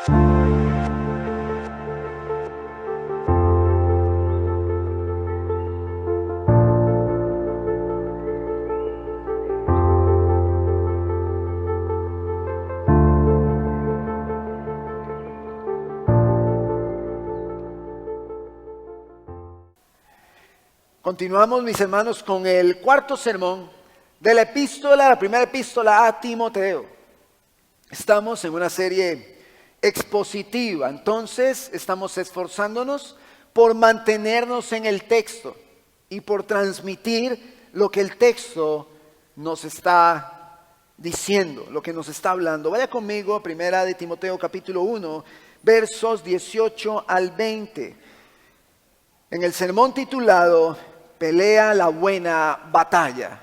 Continuamos, mis hermanos, con el cuarto sermón de la primera epístola a Timoteo. Estamos en una serie expositiva, entonces estamos esforzándonos por mantenernos en el texto y por transmitir lo que el texto nos está diciendo, lo que nos está hablando. Vaya conmigo a primera de Timoteo capítulo 1, versos 18 al 20. En el sermón titulado Pelea la buena batalla.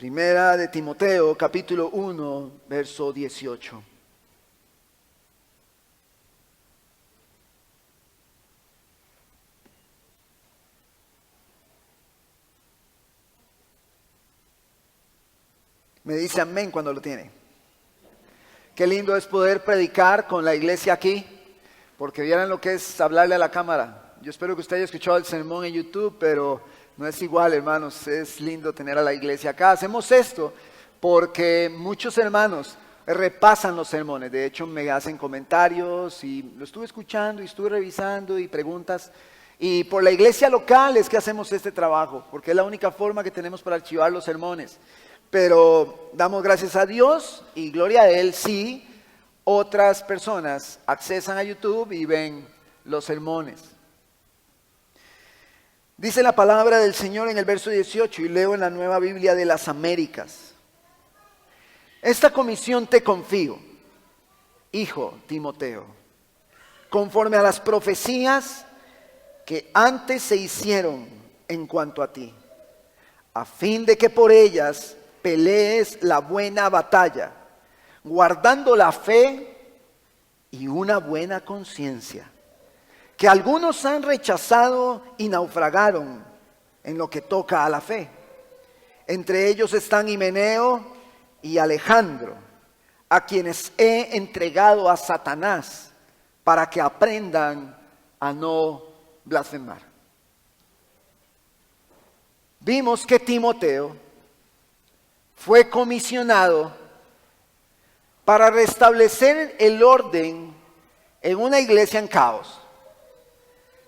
Primera de Timoteo, capítulo 1, verso 18. Me dice amén cuando lo tiene. Qué lindo es poder predicar con la iglesia aquí, porque vieran lo que es hablarle a la cámara. Yo espero que usted haya escuchado el sermón en YouTube, pero no es igual, hermanos. Es lindo tener a la iglesia acá. Hacemos esto porque muchos hermanos repasan los sermones. De hecho, me hacen comentarios y lo estuve escuchando y estuve revisando y preguntas. Y por la iglesia local es que hacemos este trabajo, porque es la única forma que tenemos para archivar los sermones. Pero damos gracias a Dios y gloria a Él si otras personas accesan a YouTube y ven los sermones. Dice la palabra del Señor en el verso 18 y leo en la Nueva Biblia de las Américas. Esta comisión te confío, hijo Timoteo, conforme a las profecías que antes se hicieron en cuanto a ti, a fin de que por ellas pelees la buena batalla, guardando la fe y una buena conciencia, que algunos han rechazado y naufragaron en lo que toca a la fe. Entre ellos están Himeneo y Alejandro, a quienes he entregado a Satanás para que aprendan a no blasfemar. Vimos que Timoteo fue comisionado para restablecer el orden en una iglesia en caos.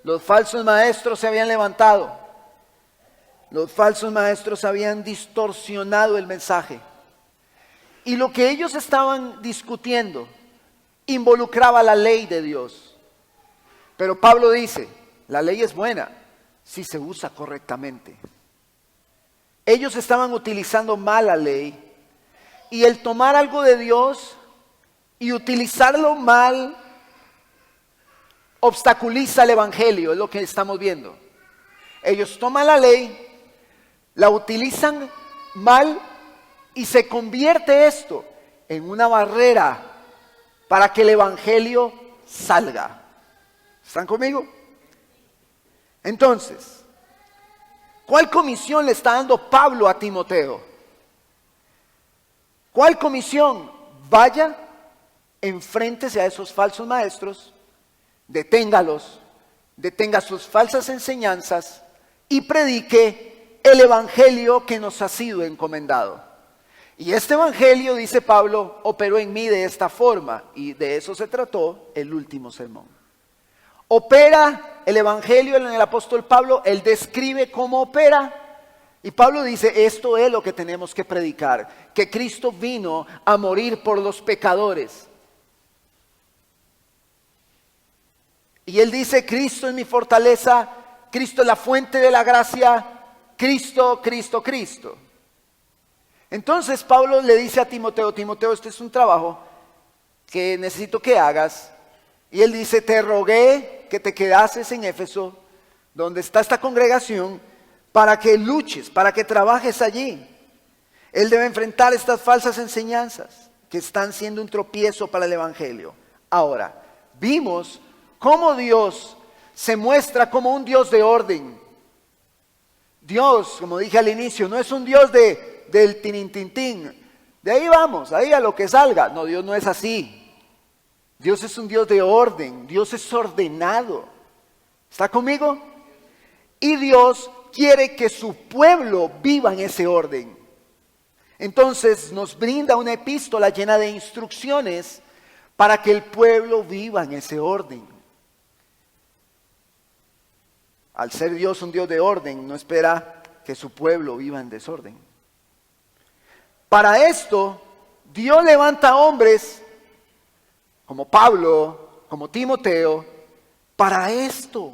Los falsos maestros se habían levantado. Los falsos maestros habían distorsionado el mensaje. Y lo que ellos estaban discutiendo involucraba la ley de Dios. Pero Pablo dice, la ley es buena si se usa correctamente. Ellos estaban utilizando mal la ley. Y el tomar algo de Dios y utilizarlo mal obstaculiza el evangelio, es lo que estamos viendo. Ellos toman la ley, la utilizan mal y se convierte esto en una barrera para que el evangelio salga. ¿Están conmigo? Entonces, ¿cuál comisión le está dando Pablo a Timoteo? ¿Cuál comisión? Vaya, enfréntese a esos falsos maestros, deténgalos, detenga sus falsas enseñanzas y predique el evangelio que nos ha sido encomendado. Y este evangelio, dice Pablo, operó en mí de esta forma, y de eso se trató el último sermón. Opera el evangelio en el apóstol Pablo, él describe cómo opera, y Pablo dice, esto es lo que tenemos que predicar, que Cristo vino a morir por los pecadores. Y él dice, Cristo es mi fortaleza, Cristo es la fuente de la gracia, Cristo, Cristo, Cristo. Entonces Pablo le dice a Timoteo, Timoteo, este es un trabajo que necesito que hagas. Y él dice, te rogué que te quedases en Éfeso, donde está esta congregación, para que luches, para que trabajes allí. Él debe enfrentar estas falsas enseñanzas que están siendo un tropiezo para el evangelio. Ahora, vimos cómo Dios se muestra como un Dios de orden. Dios, como dije al inicio, no es un Dios del tinintintín. De ahí vamos, ahí a lo que salga. No, Dios no es así. Dios es un Dios de orden, Dios es ordenado. ¿Está conmigo? Y Dios quiere que su pueblo viva en ese orden. Entonces nos brinda una epístola llena de instrucciones para que el pueblo viva en ese orden. Al ser Dios un Dios de orden, no espera que su pueblo viva en desorden. Para esto, Dios levanta hombres como Pablo, como Timoteo, para esto,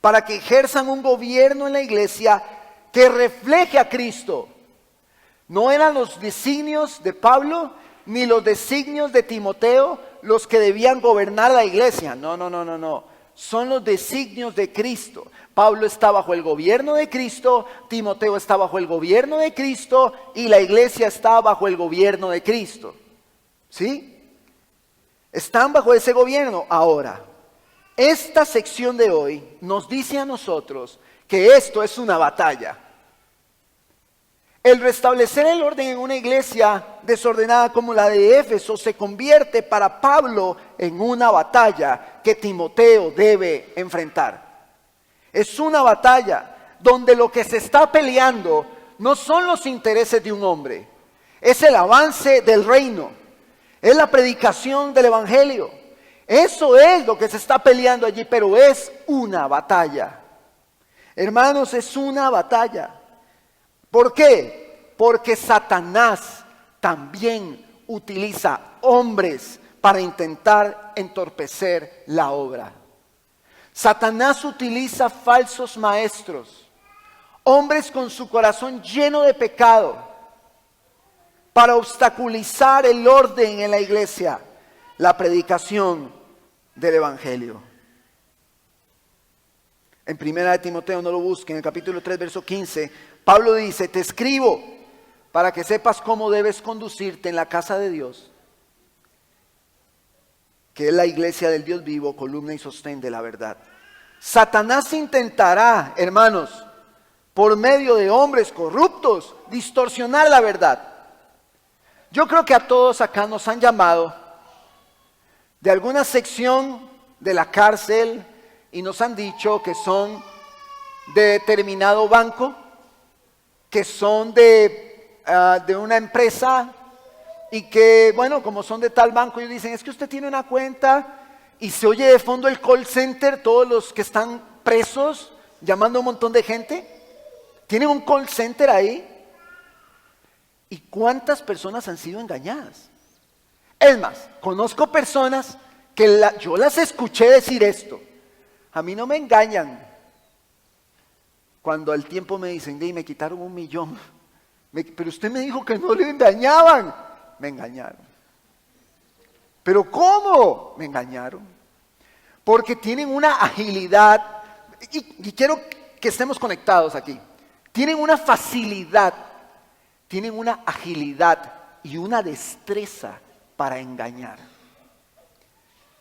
para que ejerzan un gobierno en la iglesia que refleje a Cristo. No eran los designios de Pablo ni los designios de Timoteo los que debían gobernar la iglesia. No. Son los designios de Cristo. Pablo está bajo el gobierno de Cristo, Timoteo está bajo el gobierno de Cristo y la iglesia está bajo el gobierno de Cristo. ¿Sí? Están bajo ese gobierno. Ahora, esta sección de hoy nos dice a nosotros que esto es una batalla. El restablecer el orden en una iglesia desordenada como la de Éfeso se convierte para Pablo en una batalla que Timoteo debe enfrentar. Es una batalla donde lo que se está peleando no son los intereses de un hombre, es el avance del reino, es la predicación del evangelio. Eso es lo que se está peleando allí, pero es una batalla. Hermanos, es una batalla. ¿Por qué? Porque Satanás también utiliza hombres para intentar entorpecer la obra. Satanás utiliza falsos maestros, hombres con su corazón lleno de pecado, para obstaculizar el orden en la iglesia, la predicación del evangelio. En 1 Timoteo, no lo busquen, en el capítulo 3, verso 15, Pablo dice: te escribo para que sepas cómo debes conducirte en la casa de Dios, que es la iglesia del Dios vivo, columna y sostén de la verdad. Satanás intentará, hermanos, por medio de hombres corruptos, distorsionar la verdad. Yo creo que a todos acá nos han llamado de alguna sección de la cárcel y nos han dicho que son de determinado banco, que son de una empresa y que, bueno, como son de tal banco, ellos dicen: es que usted tiene una cuenta, y se oye de fondo el call center, todos los que están presos llamando a un montón de gente. Tienen un call center ahí. ¿Y cuántas personas han sido engañadas? Es más, conozco personas que yo las escuché decir esto: a mí no me engañan. Cuando al tiempo me dicen: me quitaron 1 millón. Pero usted me dijo que no le engañaban. Me engañaron. ¿Pero cómo? Me engañaron. Porque tienen una agilidad, y quiero que estemos conectados aquí. Tienen una facilidad, tienen una agilidad y una destreza para engañar.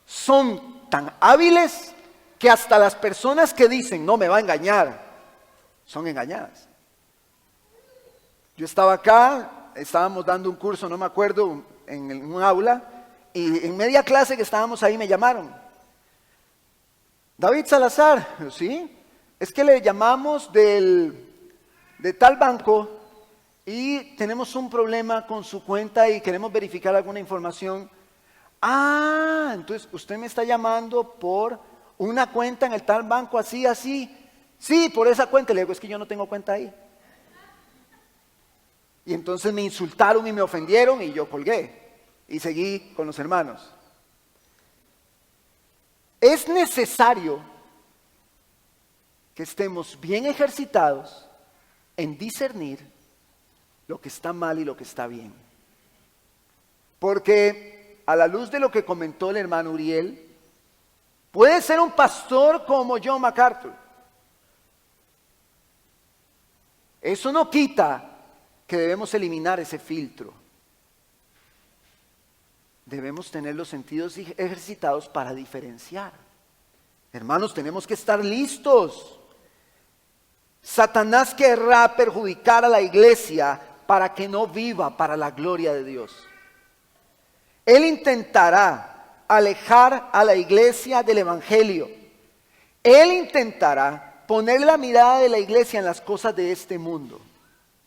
Son tan hábiles que hasta las personas que dicen no me va a engañar, son engañadas. Yo estaba acá, estábamos dando un curso, no me acuerdo, en un aula, y en media clase que estábamos ahí me llamaron: David Salazar. ¿Sí? Es que le llamamos de tal banco y tenemos un problema con su cuenta y queremos verificar alguna información. Ah, entonces usted me está llamando por una cuenta en el tal banco, así. Sí, por esa cuenta. Le digo: es que yo no tengo cuenta ahí. Y entonces me insultaron y me ofendieron y yo colgué y seguí con los hermanos. Es necesario que estemos bien ejercitados en discernir lo que está mal y lo que está bien. Porque a la luz de lo que comentó el hermano Uriel, puede ser un pastor como John MacArthur. Eso no quita que debemos eliminar ese filtro. Debemos tener los sentidos ejercitados para diferenciar. Hermanos, tenemos que estar listos. Satanás querrá perjudicar a la iglesia para que no viva para la gloria de Dios. Él intentará alejar a la iglesia del evangelio. Él intentará poner la mirada de la iglesia en las cosas de este mundo.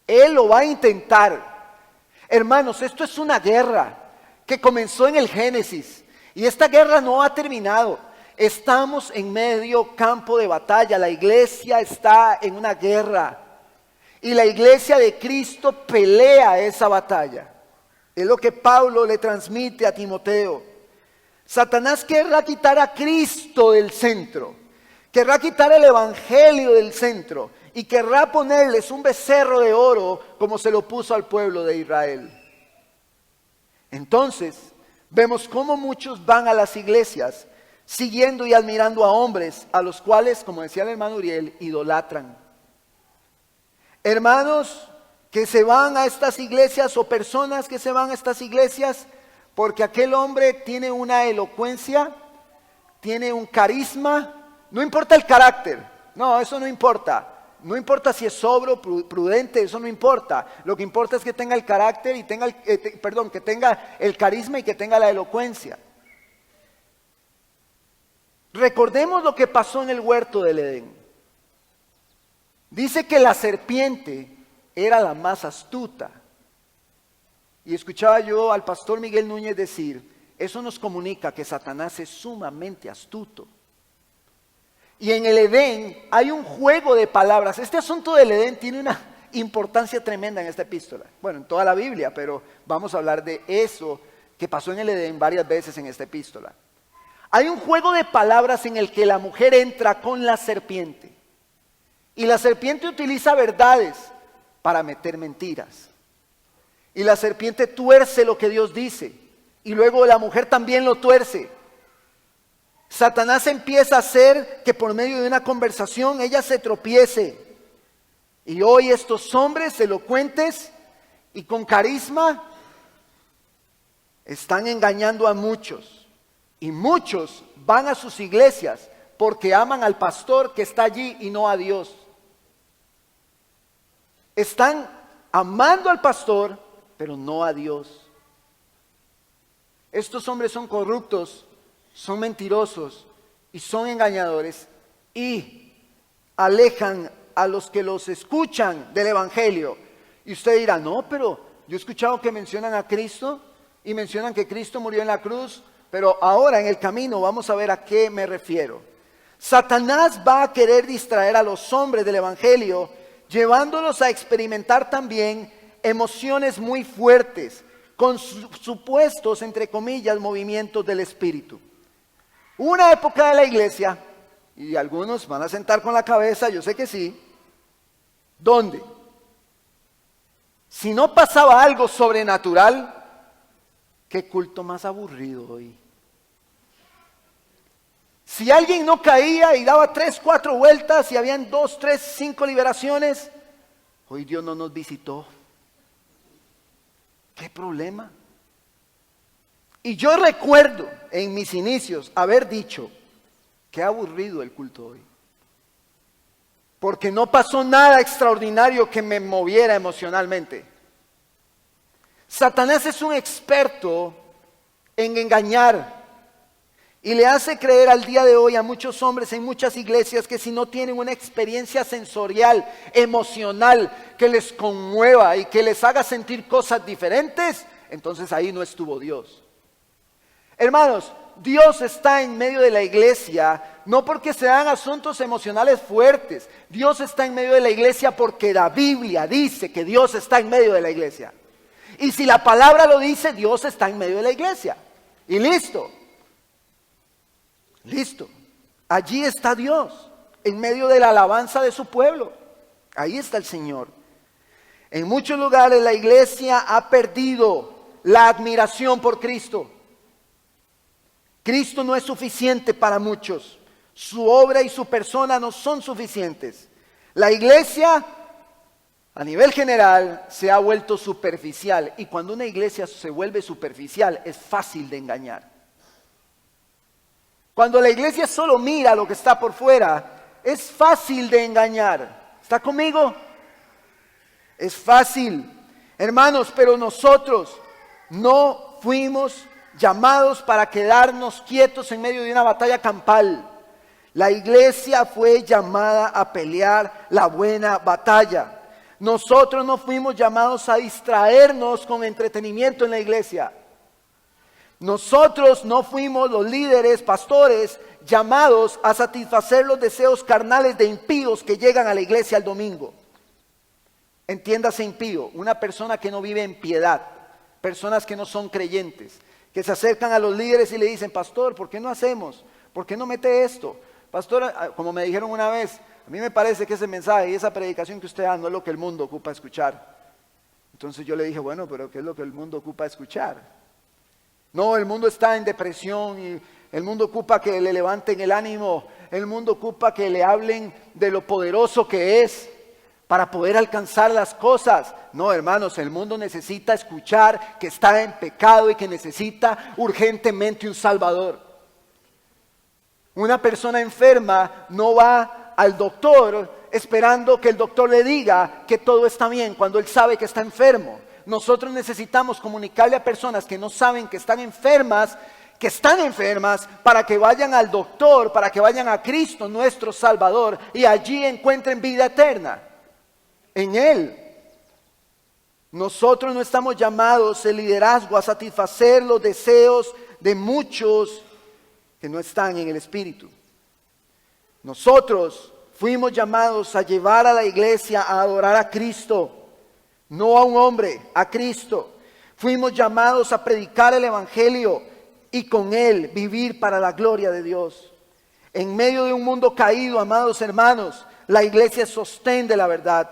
Él lo va a intentar. Hermanos, esto es una guerra que comenzó en el Génesis y esta guerra no ha terminado. Estamos en medio campo de batalla. La iglesia está en una guerra y la iglesia de Cristo pelea esa batalla. Es lo que Pablo le transmite a Timoteo. Satanás querrá quitar a Cristo del centro, querrá quitar el evangelio del centro y querrá ponerles un becerro de oro como se lo puso al pueblo de Israel. Entonces vemos cómo muchos van a las iglesias siguiendo y admirando a hombres a los cuales, como decía el hermano Uriel, idolatran. Hermanos que se van a estas iglesias o personas que se van a estas iglesias porque aquel hombre tiene una elocuencia, tiene un carisma, no importa el carácter, no, eso no importa. No importa si es sobrio, prudente, eso no importa. Lo que importa es que tenga el carácter y tenga que tenga el carisma y que tenga la elocuencia. Recordemos lo que pasó en el huerto del Edén. Dice que la serpiente era la más astuta. Y escuchaba yo al pastor Miguel Núñez decir, eso nos comunica que Satanás es sumamente astuto. Y en el Edén hay un juego de palabras. Este asunto del Edén tiene una importancia tremenda en esta epístola. Bueno, en toda la Biblia, pero vamos a hablar de eso que pasó en el Edén varias veces en esta epístola. Hay un juego de palabras en el que la mujer entra con la serpiente. Y la serpiente utiliza verdades para meter mentiras. Y la serpiente tuerce lo que Dios dice. Y luego la mujer también lo tuerce. Satanás empieza a hacer que por medio de una conversación ella se tropiece. Y hoy estos hombres elocuentes y con carisma están engañando a muchos. Y muchos van a sus iglesias porque aman al pastor que está allí y no a Dios. Están amando al pastor, pero no a Dios. Estos hombres son corruptos, son mentirosos y son engañadores y alejan a los que los escuchan del evangelio. Y usted dirá, no, pero yo he escuchado que mencionan a Cristo y mencionan que Cristo murió en la cruz, pero ahora en el camino vamos a ver a qué me refiero. Satanás va a querer distraer a los hombres del evangelio, llevándolos a experimentar también emociones muy fuertes, con supuestos, entre comillas, movimientos del espíritu. Hubo una época de la iglesia, y algunos van a sentar con la cabeza, yo sé que sí, donde si no pasaba algo sobrenatural, qué culto más aburrido hoy. Si alguien no caía y daba 3, 4 vueltas y habían 2, 3, 5 liberaciones, hoy Dios no nos visitó. ¿Qué problema? Y yo recuerdo en mis inicios haber dicho, qué aburrido el culto hoy. Porque no pasó nada extraordinario que me moviera emocionalmente. Satanás es un experto en engañar y le hace creer al día de hoy a muchos hombres en muchas iglesias que si no tienen una experiencia sensorial, emocional, que les conmueva y que les haga sentir cosas diferentes, entonces ahí no estuvo Dios. Hermanos, Dios está en medio de la iglesia, no porque se dan asuntos emocionales fuertes. Dios está en medio de la iglesia porque la Biblia dice que Dios está en medio de la iglesia. Y si la palabra lo dice, Dios está en medio de la iglesia. Y listo. Listo. Allí está Dios, en medio de la alabanza de su pueblo. Ahí está el Señor. En muchos lugares la iglesia ha perdido la admiración por Cristo. Cristo no es suficiente para muchos. Su obra y su persona no son suficientes. La iglesia, a nivel general, se ha vuelto superficial. Y cuando una iglesia se vuelve superficial, es fácil de engañar. Cuando la iglesia solo mira lo que está por fuera, es fácil de engañar. ¿Está conmigo? Es fácil. Hermanos, pero nosotros no fuimos llamados para quedarnos quietos en medio de una batalla campal. La iglesia fue llamada a pelear la buena batalla. Nosotros no fuimos llamados a distraernos con entretenimiento en la iglesia. Nosotros no fuimos los líderes, pastores, llamados a satisfacer los deseos carnales de impíos que llegan a la iglesia el domingo. Entiéndase impío, una persona que no vive en piedad, personas que no son creyentes, que se acercan a los líderes y le dicen, pastor, ¿por qué no hacemos? ¿Por qué no mete esto? Pastor, como me dijeron una vez, a mí me parece que ese mensaje y esa predicación que usted da no es lo que el mundo ocupa escuchar. Entonces yo le dije, bueno, pero ¿qué es lo que el mundo ocupa escuchar? No, el mundo está en depresión y el mundo ocupa que le levanten el ánimo, el mundo ocupa que le hablen de lo poderoso que es para poder alcanzar las cosas. No, hermanos, el mundo necesita escuchar que está en pecado y que necesita urgentemente un Salvador. Una persona enferma no va al doctor esperando que el doctor le diga que todo está bien cuando él sabe que está enfermo. Nosotros necesitamos comunicarle a personas que no saben que están enfermas, para que vayan al doctor, para que vayan a Cristo, nuestro Salvador, y allí encuentren vida eterna en Él. Nosotros no estamos llamados, el liderazgo, a satisfacer los deseos de muchos que no están en el Espíritu. Nosotros fuimos llamados a llevar a la iglesia a adorar a Cristo, no a un hombre, a Cristo. Fuimos llamados a predicar el Evangelio y con Él vivir para la gloria de Dios. En medio de un mundo caído, amados hermanos, la iglesia es sostén de la verdad.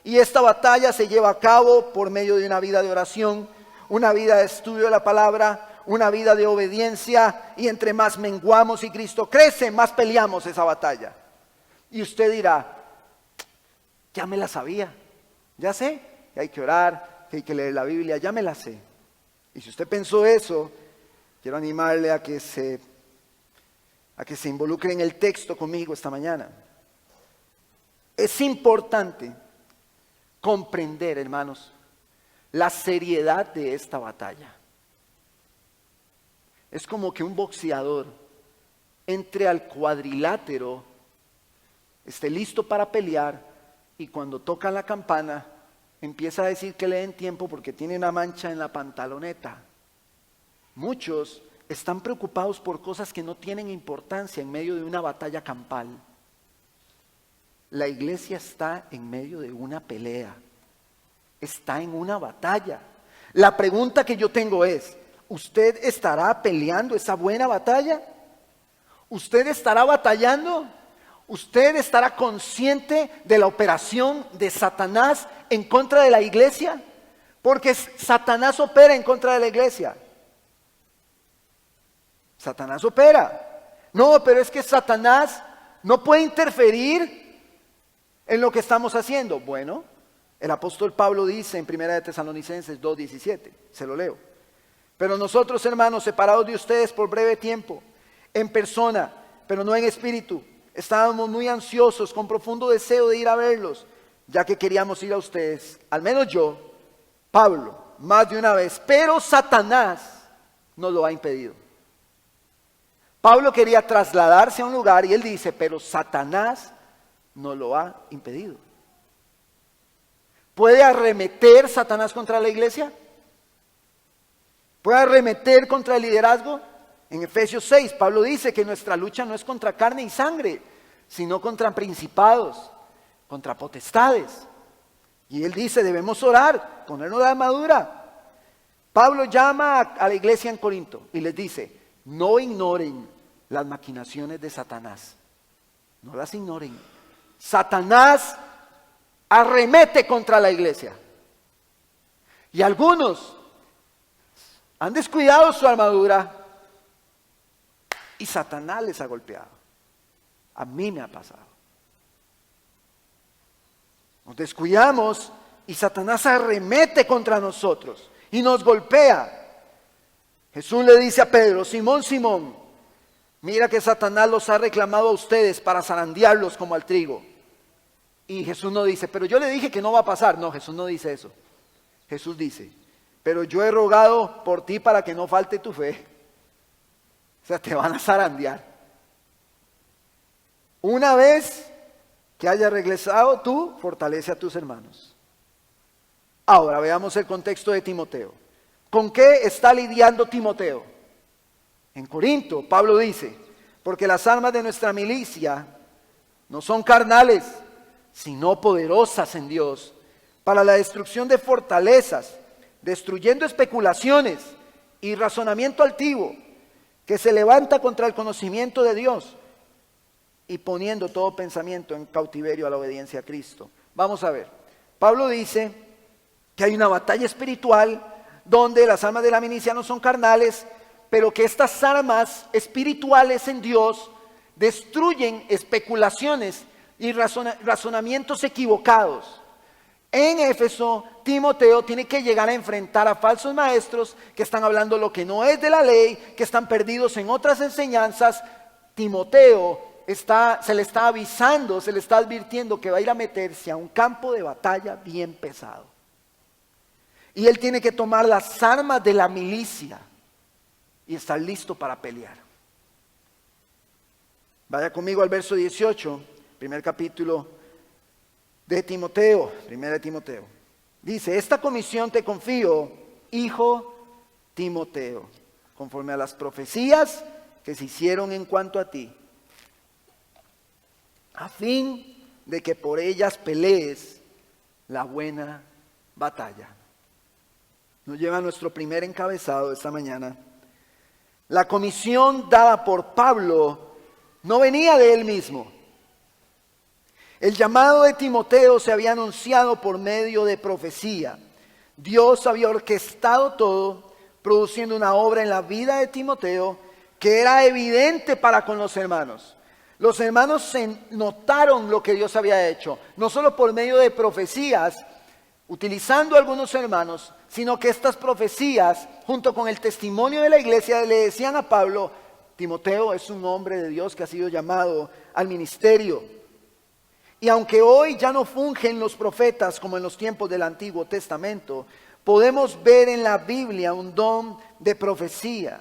Y esta batalla se lleva a cabo por medio de una vida de oración, una vida de estudio de la palabra, una vida de obediencia. Y entre más menguamos y Cristo crece, más peleamos esa batalla. Y usted dirá, ya me la sabía, ya sé que hay que orar, que hay que leer la Biblia, ya me la sé. Y si usted pensó eso, quiero animarle a que se involucre en el texto conmigo esta mañana. Es importante comprender, hermanos, la seriedad de esta batalla. Es como que un boxeador entre al cuadrilátero, esté listo para pelear y cuando toca la campana empieza a decir que le den tiempo porque tiene una mancha en la pantaloneta. Muchos están preocupados por cosas que no tienen importancia en medio de una batalla campal. La iglesia está en medio de una pelea, está en una batalla. La pregunta que yo tengo es, ¿usted estará peleando esa buena batalla? ¿Usted estará batallando? ¿Usted estará consciente de la operación de Satanás en contra de la iglesia? Porque Satanás opera en contra de la iglesia. Satanás opera. No, pero es que Satanás no puede interferir en lo que estamos haciendo. Bueno, el apóstol Pablo dice en 1 de Tesalonicenses 2:17, se lo leo. Pero nosotros, hermanos, separados de ustedes por breve tiempo, en persona, pero no en espíritu, estábamos muy ansiosos, con profundo deseo de ir a verlos, ya que queríamos ir a ustedes, al menos yo, Pablo, más de una vez, pero Satanás nos lo ha impedido. Pablo quería trasladarse a un lugar y él dice, pero Satanás nos lo ha impedido. ¿Puede arremeter Satanás contra la iglesia? ¿Puede arremeter contra el liderazgo? En Efesios 6, Pablo dice que nuestra lucha no es contra carne y sangre, sino contra principados, contra potestades. Y él dice, debemos orar, ponernos la armadura. Pablo llama a la iglesia en Corinto y les dice, no ignoren las maquinaciones de Satanás. No las ignoren. Satanás arremete contra la iglesia. Y algunos han descuidado su armadura y Satanás les ha golpeado. A mí me ha pasado. Nos descuidamos y Satanás arremete contra nosotros y nos golpea. Jesús le dice a Pedro, Simón, Simón, mira que Satanás los ha reclamado a ustedes para zarandearlos como al trigo. Y Jesús no dice, pero yo le dije que no va a pasar. No, Jesús no dice eso. Jesús dice, pero yo he rogado por ti para que no falte tu fe. O sea, te van a zarandear. Una vez que hayas regresado, tú fortalece a tus hermanos. Ahora veamos el contexto de Timoteo. ¿Con qué está lidiando Timoteo? En Corinto, Pablo dice, porque las armas de nuestra milicia no son carnales, sino poderosas en Dios, para la destrucción de fortalezas, destruyendo especulaciones y razonamiento altivo, que se levanta contra el conocimiento de Dios, y poniendo todo pensamiento en cautiverio a la obediencia a Cristo. Vamos a ver, Pablo dice que hay una batalla espiritual donde las armas de la milicia no son carnales, pero que estas armas espirituales en Dios destruyen especulaciones y razonamientos equivocados. En Éfeso, Timoteo tiene que llegar a enfrentar a falsos maestros que están hablando lo que no es de la ley, que están perdidos en otras enseñanzas. Timoteo se le está avisando, se le está advirtiendo que va a ir a meterse a un campo de batalla bien pesado. Y él tiene que tomar las armas de la milicia y estar listo para pelear. Vaya conmigo al verso 18, primer capítulo de Timoteo, primera de Timoteo. Dice, esta comisión te confío, hijo Timoteo, conforme a las profecías que se hicieron en cuanto a ti, a fin de que por ellas pelees la buena batalla. Nos lleva a nuestro primer encabezado esta mañana. La comisión dada por Pablo no venía de él mismo. El llamado de Timoteo se había anunciado por medio de profecía. Dios había orquestado todo, produciendo una obra en la vida de Timoteo que era evidente para con los hermanos. Los hermanos se notaron lo que Dios había hecho, no solo por medio de profecías, utilizando a algunos hermanos, sino que estas profecías, junto con el testimonio de la iglesia, le decían a Pablo, Timoteo es un hombre de Dios que ha sido llamado al ministerio. Y aunque hoy ya no fungen los profetas como en los tiempos del Antiguo Testamento, podemos ver en la Biblia un don de profecía,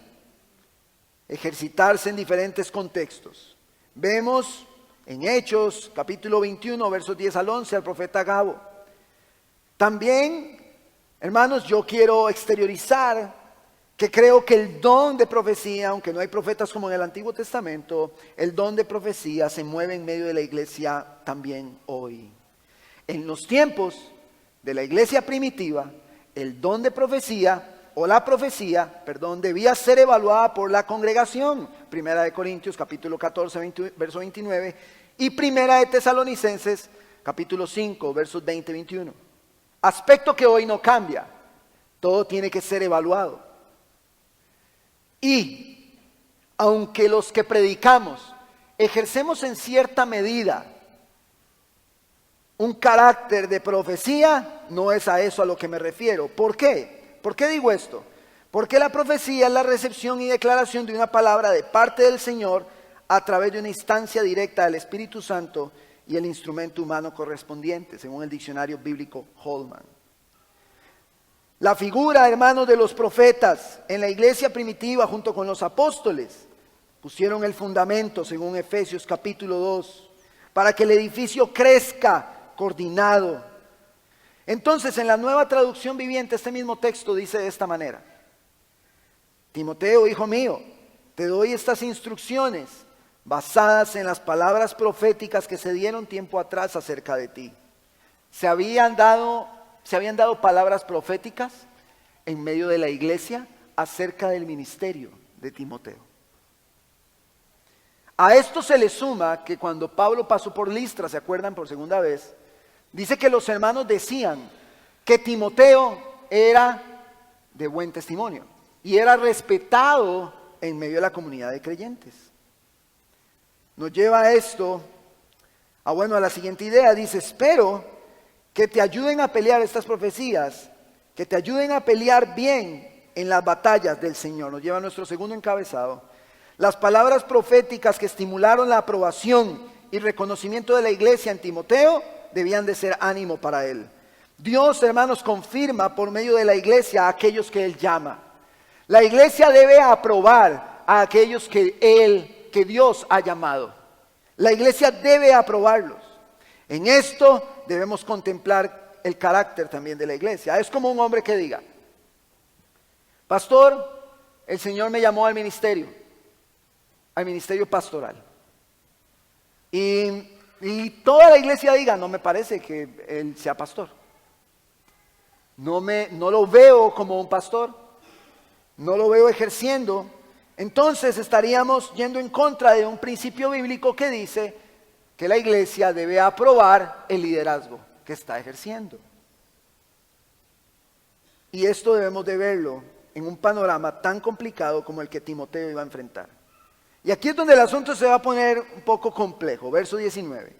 ejercitarse en diferentes contextos. Vemos en Hechos, capítulo 21, versos 10 al 11, al profeta Agabo. También, hermanos, yo quiero exteriorizar que creo que el don de profecía, aunque no hay profetas como en el Antiguo Testamento, el don de profecía se mueve en medio de la iglesia también hoy. En los tiempos de la iglesia primitiva, el don de profecía, o la profecía, debía ser evaluada por la congregación. Primera de Corintios, capítulo 14, verso 29, y Primera de Tesalonicenses, capítulo 5, versos 20 y 21. Aspecto que hoy no cambia. Todo tiene que ser evaluado. Y aunque los que predicamos ejercemos en cierta medida un carácter de profecía, no es a eso a lo que me refiero. ¿Por qué? ¿Por qué digo esto? Porque la profecía es la recepción y declaración de una palabra de parte del Señor a través de una instancia directa del Espíritu Santo y el instrumento humano correspondiente, según el diccionario bíblico Holman. La figura, hermanos, de los profetas en la iglesia primitiva junto con los apóstoles pusieron el fundamento, según Efesios capítulo 2, para que el edificio crezca coordinado. Entonces, en la Nueva Traducción Viviente, este mismo texto dice de esta manera: Timoteo, hijo mío, te doy estas instrucciones basadas en las palabras proféticas que se dieron tiempo atrás acerca de ti. Se habían dado palabras proféticas en medio de la iglesia acerca del ministerio de Timoteo. A esto se le suma que cuando Pablo pasó por Listra, ¿se acuerdan? Por segunda vez, dice que los hermanos decían que Timoteo era de buen testimonio y era respetado en medio de la comunidad de creyentes. Nos lleva a esto, a la siguiente idea. Dice, espero que te ayuden a pelear estas profecías, que te ayuden a pelear bien en las batallas del Señor. Nos lleva a nuestro segundo encabezado. Las palabras proféticas que estimularon la aprobación y reconocimiento de la iglesia en Timoteo debían de ser ánimo para él. Dios, hermanos, confirma por medio de la iglesia a aquellos que Él llama. La iglesia debe aprobar a aquellos que Dios ha llamado. La iglesia debe aprobarlos. En esto debemos contemplar el carácter también de la iglesia. Es como un hombre que diga: pastor, el Señor me llamó al ministerio pastoral. Y toda la iglesia diga: no me parece que él sea pastor. No lo veo como un pastor. No lo veo ejerciendo. Entonces estaríamos yendo en contra de un principio bíblico que dice que la iglesia debe aprobar el liderazgo que está ejerciendo. Y esto debemos de verlo en un panorama tan complicado como el que Timoteo iba a enfrentar. Y aquí es donde el asunto se va a poner un poco complejo. Verso 19.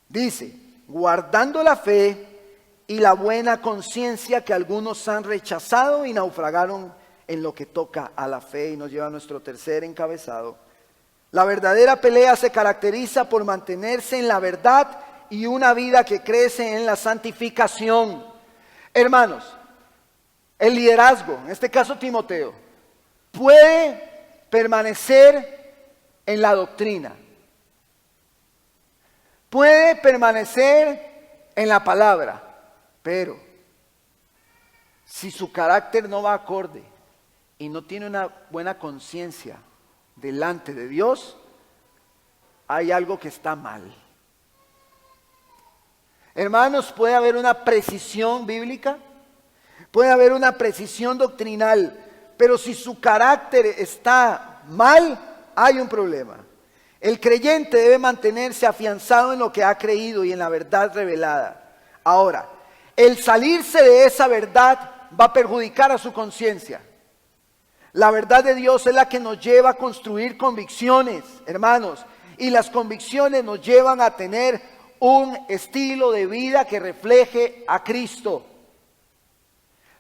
Dice: guardando la fe y la buena conciencia, que algunos han rechazado y naufragaron en lo que toca a la fe. Y nos lleva a nuestro tercer encabezado. La verdadera pelea se caracteriza por mantenerse en la verdad y una vida que crece en la santificación. Hermanos, el liderazgo, en este caso Timoteo, puede permanecer en la doctrina, puede permanecer en la palabra, pero si su carácter no va acorde y no tiene una buena conciencia delante de Dios, hay algo que está mal. Hermanos, puede haber una precisión bíblica, puede haber una precisión doctrinal, pero si su carácter está mal, hay un problema. El creyente debe mantenerse afianzado en lo que ha creído y en la verdad revelada. Ahora, el salirse de esa verdad va a perjudicar a su conciencia. La verdad de Dios es la que nos lleva a construir convicciones, hermanos, y las convicciones nos llevan a tener un estilo de vida que refleje a Cristo.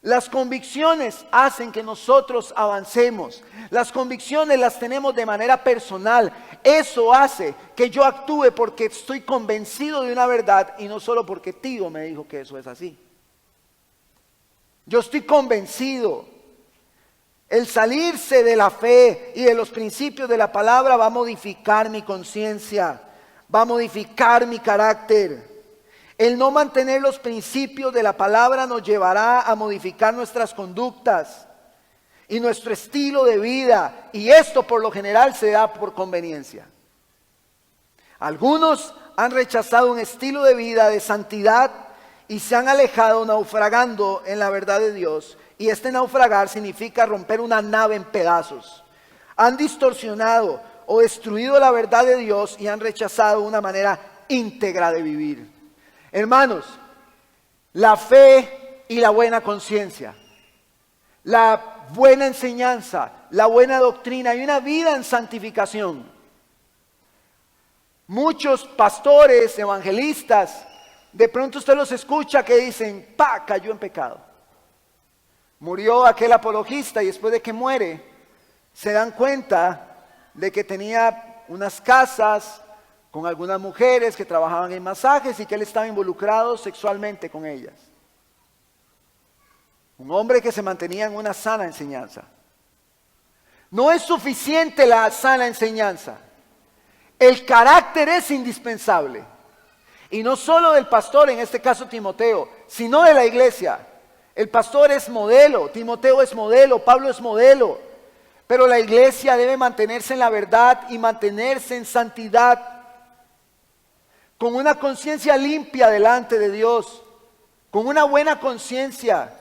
Las convicciones hacen que nosotros avancemos. Las convicciones las tenemos de manera personal. Eso hace que yo actúe porque estoy convencido de una verdad y no solo porque Tío me dijo que eso es así. Yo estoy convencido. El salirse de la fe y de los principios de la palabra va a modificar mi conciencia, va a modificar mi carácter. El no mantener los principios de la palabra nos llevará a modificar nuestras conductas y nuestro estilo de vida. Y esto por lo general se da por conveniencia. Algunos han rechazado un estilo de vida de santidad y se han alejado naufragando en la verdad de Dios. Y este naufragar significa romper una nave en pedazos. Han distorsionado o destruido la verdad de Dios y han rechazado una manera íntegra de vivir. Hermanos, la fe y la buena conciencia, la buena enseñanza, la buena doctrina y una vida en santificación. Muchos pastores, evangelistas, de pronto usted los escucha que dicen: cayó en pecado. Murió aquel apologista y después de que muere, se dan cuenta de que tenía unas casas con algunas mujeres que trabajaban en masajes y que él estaba involucrado sexualmente con ellas. Un hombre que se mantenía en una sana enseñanza. No es suficiente la sana enseñanza. El carácter es indispensable. Y no solo del pastor, en este caso Timoteo, sino de la iglesia. El pastor es modelo, Timoteo es modelo, Pablo es modelo. Pero la iglesia debe mantenerse en la verdad y mantenerse en santidad, con una conciencia limpia delante de Dios, con una buena conciencia.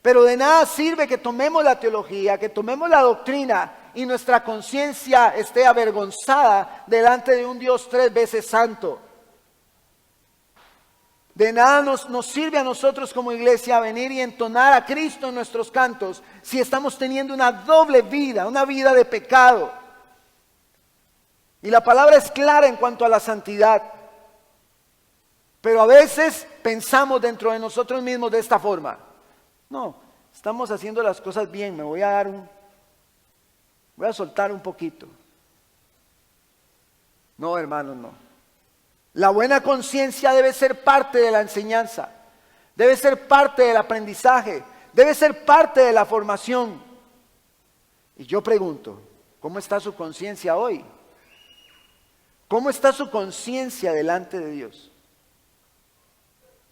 Pero de nada sirve que tomemos la teología, que tomemos la doctrina y nuestra conciencia esté avergonzada delante de un Dios 3 veces santo. De nada nos sirve a nosotros como iglesia venir y entonar a Cristo en nuestros cantos si estamos teniendo una doble vida, una vida de pecado. Y la palabra es clara en cuanto a la santidad. Pero a veces pensamos dentro de nosotros mismos de esta forma: no, estamos haciendo las cosas bien, voy a soltar un poquito. No, hermanos, no. La buena conciencia debe ser parte de la enseñanza, Debe ser parte del aprendizaje, debe ser parte de la formación. Y yo pregunto, ¿cómo está su conciencia hoy? ¿Cómo está su conciencia delante de Dios?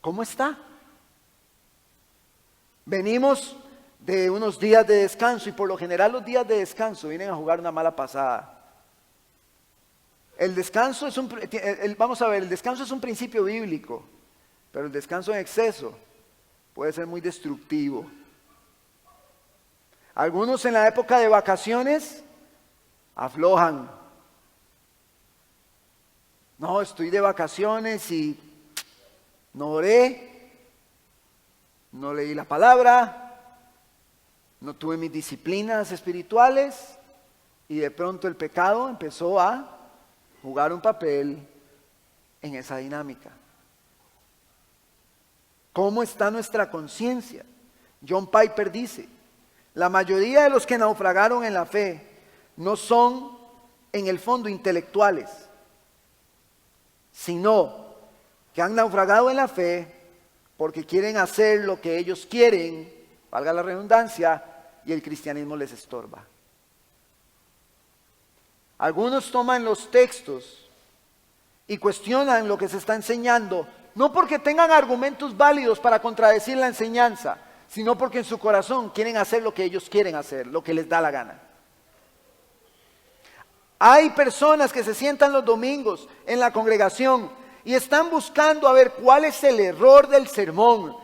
¿Cómo está? Venimos de unos días de descanso y por lo general los días de descanso vienen a jugar una mala pasada. El descanso es el descanso es un principio bíblico, pero el descanso en exceso puede ser muy destructivo. Algunos en la época de vacaciones aflojan. No, estoy de vacaciones y no oré, no leí la palabra, no tuve mis disciplinas espirituales y de pronto el pecado empezó a jugar un papel en esa dinámica. ¿Cómo está nuestra conciencia? John Piper dice, la mayoría de los que naufragaron en la fe no son en el fondo intelectuales, sino que han naufragado en la fe porque quieren hacer lo que ellos quieren, valga la redundancia, y el cristianismo les estorba. Algunos toman los textos y cuestionan lo que se está enseñando, no porque tengan argumentos válidos para contradecir la enseñanza, sino porque en su corazón quieren hacer lo que ellos quieren hacer, lo que les da la gana. Hay personas que se sientan los domingos en la congregación y están buscando a ver cuál es el error del sermón,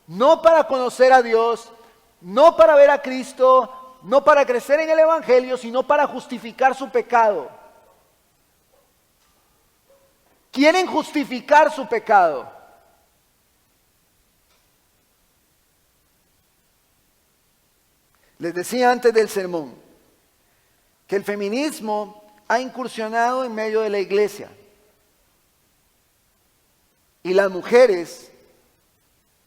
no para conocer a Dios, no para ver a Cristo, no para crecer en el Evangelio, sino para justificar su pecado. Quieren justificar su pecado. Les decía antes del sermón que el feminismo ha incursionado en medio de la iglesia. Y las mujeres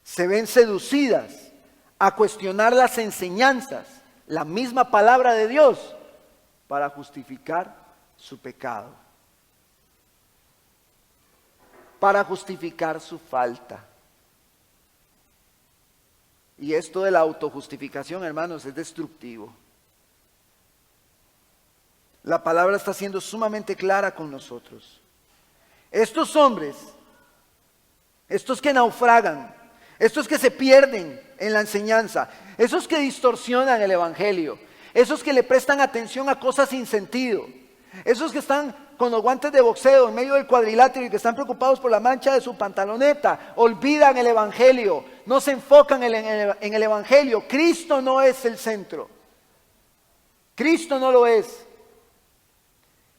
se ven seducidas a cuestionar las enseñanzas, la misma palabra de Dios, para justificar su pecado, para justificar su falta. Y esto de la autojustificación, hermanos, es destructivo. La palabra está siendo sumamente clara con nosotros. Estos hombres, estos que naufragan, estos que se pierden en la enseñanza, esos que distorsionan el evangelio, esos que le prestan atención a cosas sin sentido, esos que están con los guantes de boxeo en medio del cuadrilátero y que están preocupados por la mancha de su pantaloneta, olvidan el evangelio, no se enfocan en el evangelio. Cristo no es el centro. Cristo no lo es.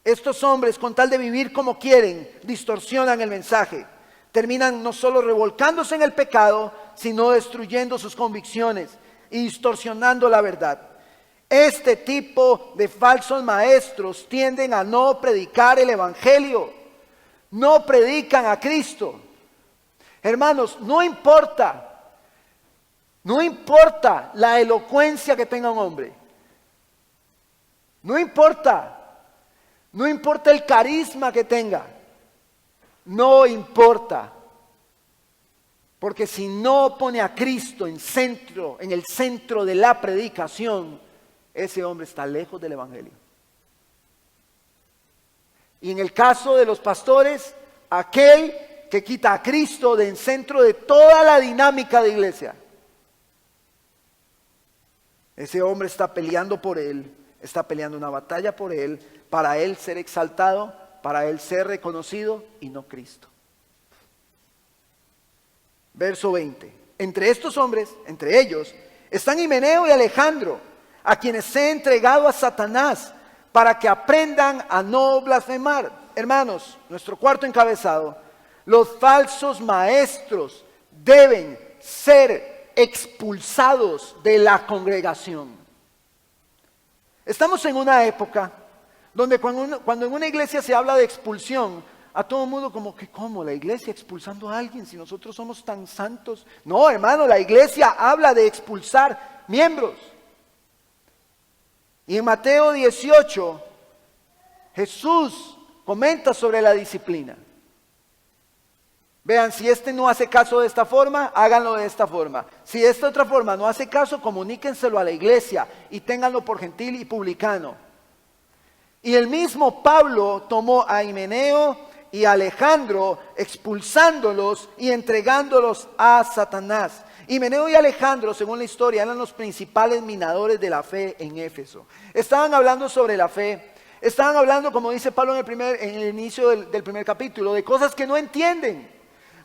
Estos hombres, con tal de vivir como quieren, distorsionan el mensaje. Terminan no solo revolcándose en el pecado, sino destruyendo sus convicciones y distorsionando la verdad. Este tipo de falsos maestros tienden a no predicar el evangelio. No predican a Cristo. Hermanos, no importa la elocuencia que tenga un hombre. No importa el carisma que tenga. No importa. Porque si no pone a Cristo en el centro de la predicación, ese hombre está lejos del evangelio. Y en el caso de los pastores, aquel que quita a Cristo del centro de toda la dinámica de iglesia, ese hombre está peleando por él, está peleando una batalla por él, para él ser exaltado, para él ser reconocido y no Cristo. Verso 20. Entre estos hombres, entre ellos, están Himeneo y Alejandro, a quienes he entregado a Satanás para que aprendan a no blasfemar. Hermanos, nuestro cuarto encabezado: los falsos maestros deben ser expulsados de la congregación. Estamos en una época donde cuando en una iglesia se habla de expulsión, a todo el mundo como que, ¿cómo? ¿La iglesia expulsando a alguien si nosotros somos tan santos? No, hermano, la iglesia habla de expulsar miembros. Y en Mateo 18, Jesús comenta sobre la disciplina. Vean, si este no hace caso de esta forma, háganlo de esta forma. Si de esta otra forma no hace caso, comuníquenselo a la iglesia y ténganlo por gentil y publicano. Y el mismo Pablo tomó a Himeneo y a Alejandro, expulsándolos y entregándolos a Satanás. Himeneo y Alejandro, según la historia, eran los principales minadores de la fe en Éfeso. Estaban hablando sobre la fe. Estaban hablando, como dice Pablo en el inicio del primer capítulo, de cosas que no entienden.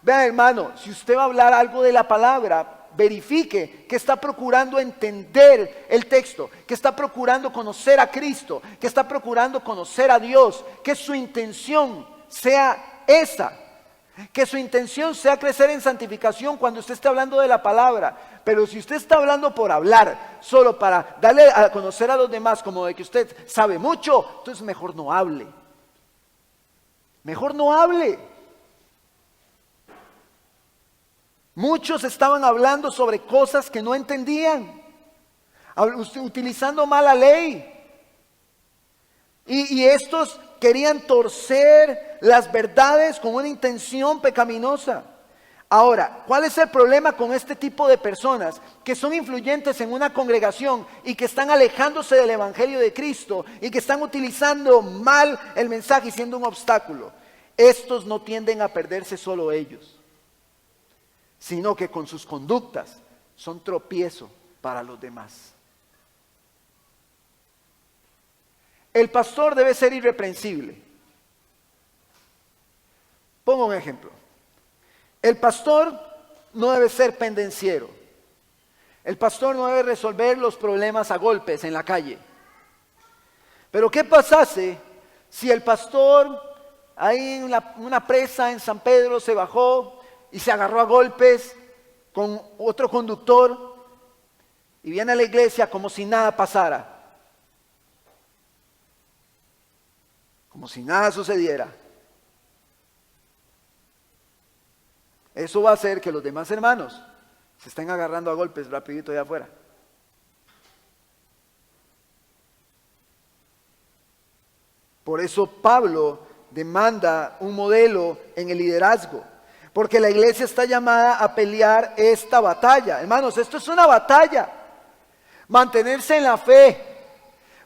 Vean, hermano, si usted va a hablar algo de la palabra, verifique que está procurando entender el texto, que está procurando conocer a Cristo, que está procurando conocer a Dios, que su intención sea esa, que su intención sea crecer en santificación cuando usted esté hablando de la palabra. Pero si usted está hablando por hablar, solo para darle a conocer a los demás como de que usted sabe mucho, entonces mejor no hable. Mejor no hable. Muchos estaban hablando sobre cosas que no entendían, utilizando mala ley. Y estos querían torcer las verdades con una intención pecaminosa. Ahora, ¿cuál es el problema con este tipo de personas que son influyentes en una congregación y que están alejándose del Evangelio de Cristo y que están utilizando mal el mensaje y siendo un obstáculo? Estos no tienden a perderse solo ellos, sino que con sus conductas son tropiezo para los demás. El pastor debe ser irreprensible. Pongo un ejemplo. El pastor no debe ser pendenciero. El pastor no debe resolver los problemas a golpes en la calle. Pero ¿qué pasase si el pastor ahí en una presa en San Pedro se bajó y se agarró a golpes con otro conductor y viene a la iglesia como si nada pasara? Como si nada sucediera. Eso va a hacer que los demás hermanos se estén agarrando a golpes rapidito allá afuera. Por eso Pablo demanda un modelo en el liderazgo, porque la iglesia está llamada a pelear esta batalla. Hermanos, esto es una batalla. Mantenerse en la fe,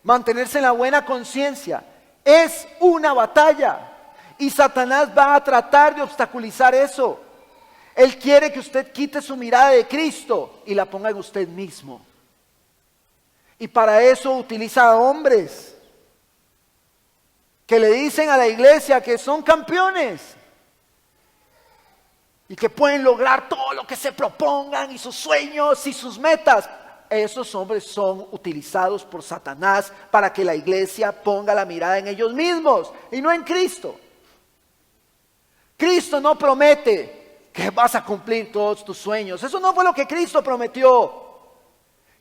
mantenerse en la buena conciencia, es una batalla. Y Satanás va a tratar de obstaculizar eso. Él quiere que usted quite su mirada de Cristo y la ponga en usted mismo. Y para eso utiliza a hombres que le dicen a la iglesia que son campeones y que pueden lograr todo lo que se propongan y sus sueños y sus metas. Esos hombres son utilizados por Satanás para que la iglesia ponga la mirada en ellos mismos y no en Cristo. Cristo no promete que vas a cumplir todos tus sueños. Eso no fue lo que Cristo prometió.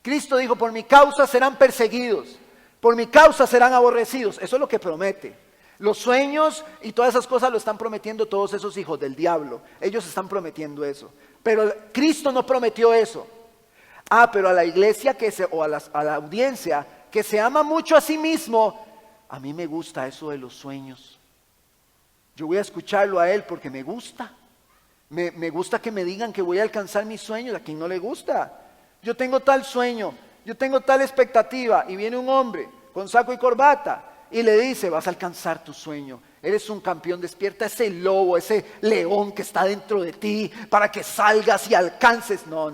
Cristo dijo, por mi causa serán perseguidos, por mi causa serán aborrecidos. Eso es lo que promete. Los sueños y todas esas cosas lo están prometiendo todos esos hijos del diablo. Ellos están prometiendo eso. Pero Cristo no prometió eso. Pero a la iglesia a la audiencia que se ama mucho a sí mismo, a mí me gusta eso de los sueños. Yo voy a escucharlo a él porque me gusta. Me gusta que me digan que voy a alcanzar mis sueños. ¿A quien no le gusta? Yo tengo tal sueño, yo tengo tal expectativa, y viene un hombre con saco y corbata y le dice, vas a alcanzar tu sueño, eres un campeón, despierta ese lobo, ese león que está dentro de ti para que salgas y alcances. No.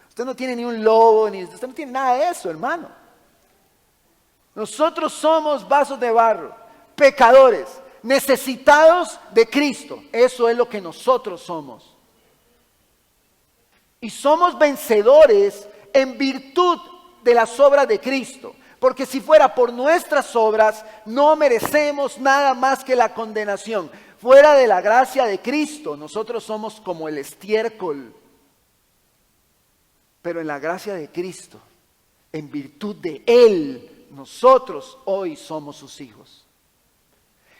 Usted no tiene ni un lobo, usted no tiene nada de eso, hermano. Nosotros somos vasos de barro, pecadores, necesitados de Cristo. Eso es lo que nosotros somos. Y somos vencedores en virtud de las obras de Cristo. Porque si fuera por nuestras obras, no merecemos nada más que la condenación. Fuera de la gracia de Cristo, nosotros somos como el estiércol. Pero en la gracia de Cristo, en virtud de Él, nosotros hoy somos sus hijos.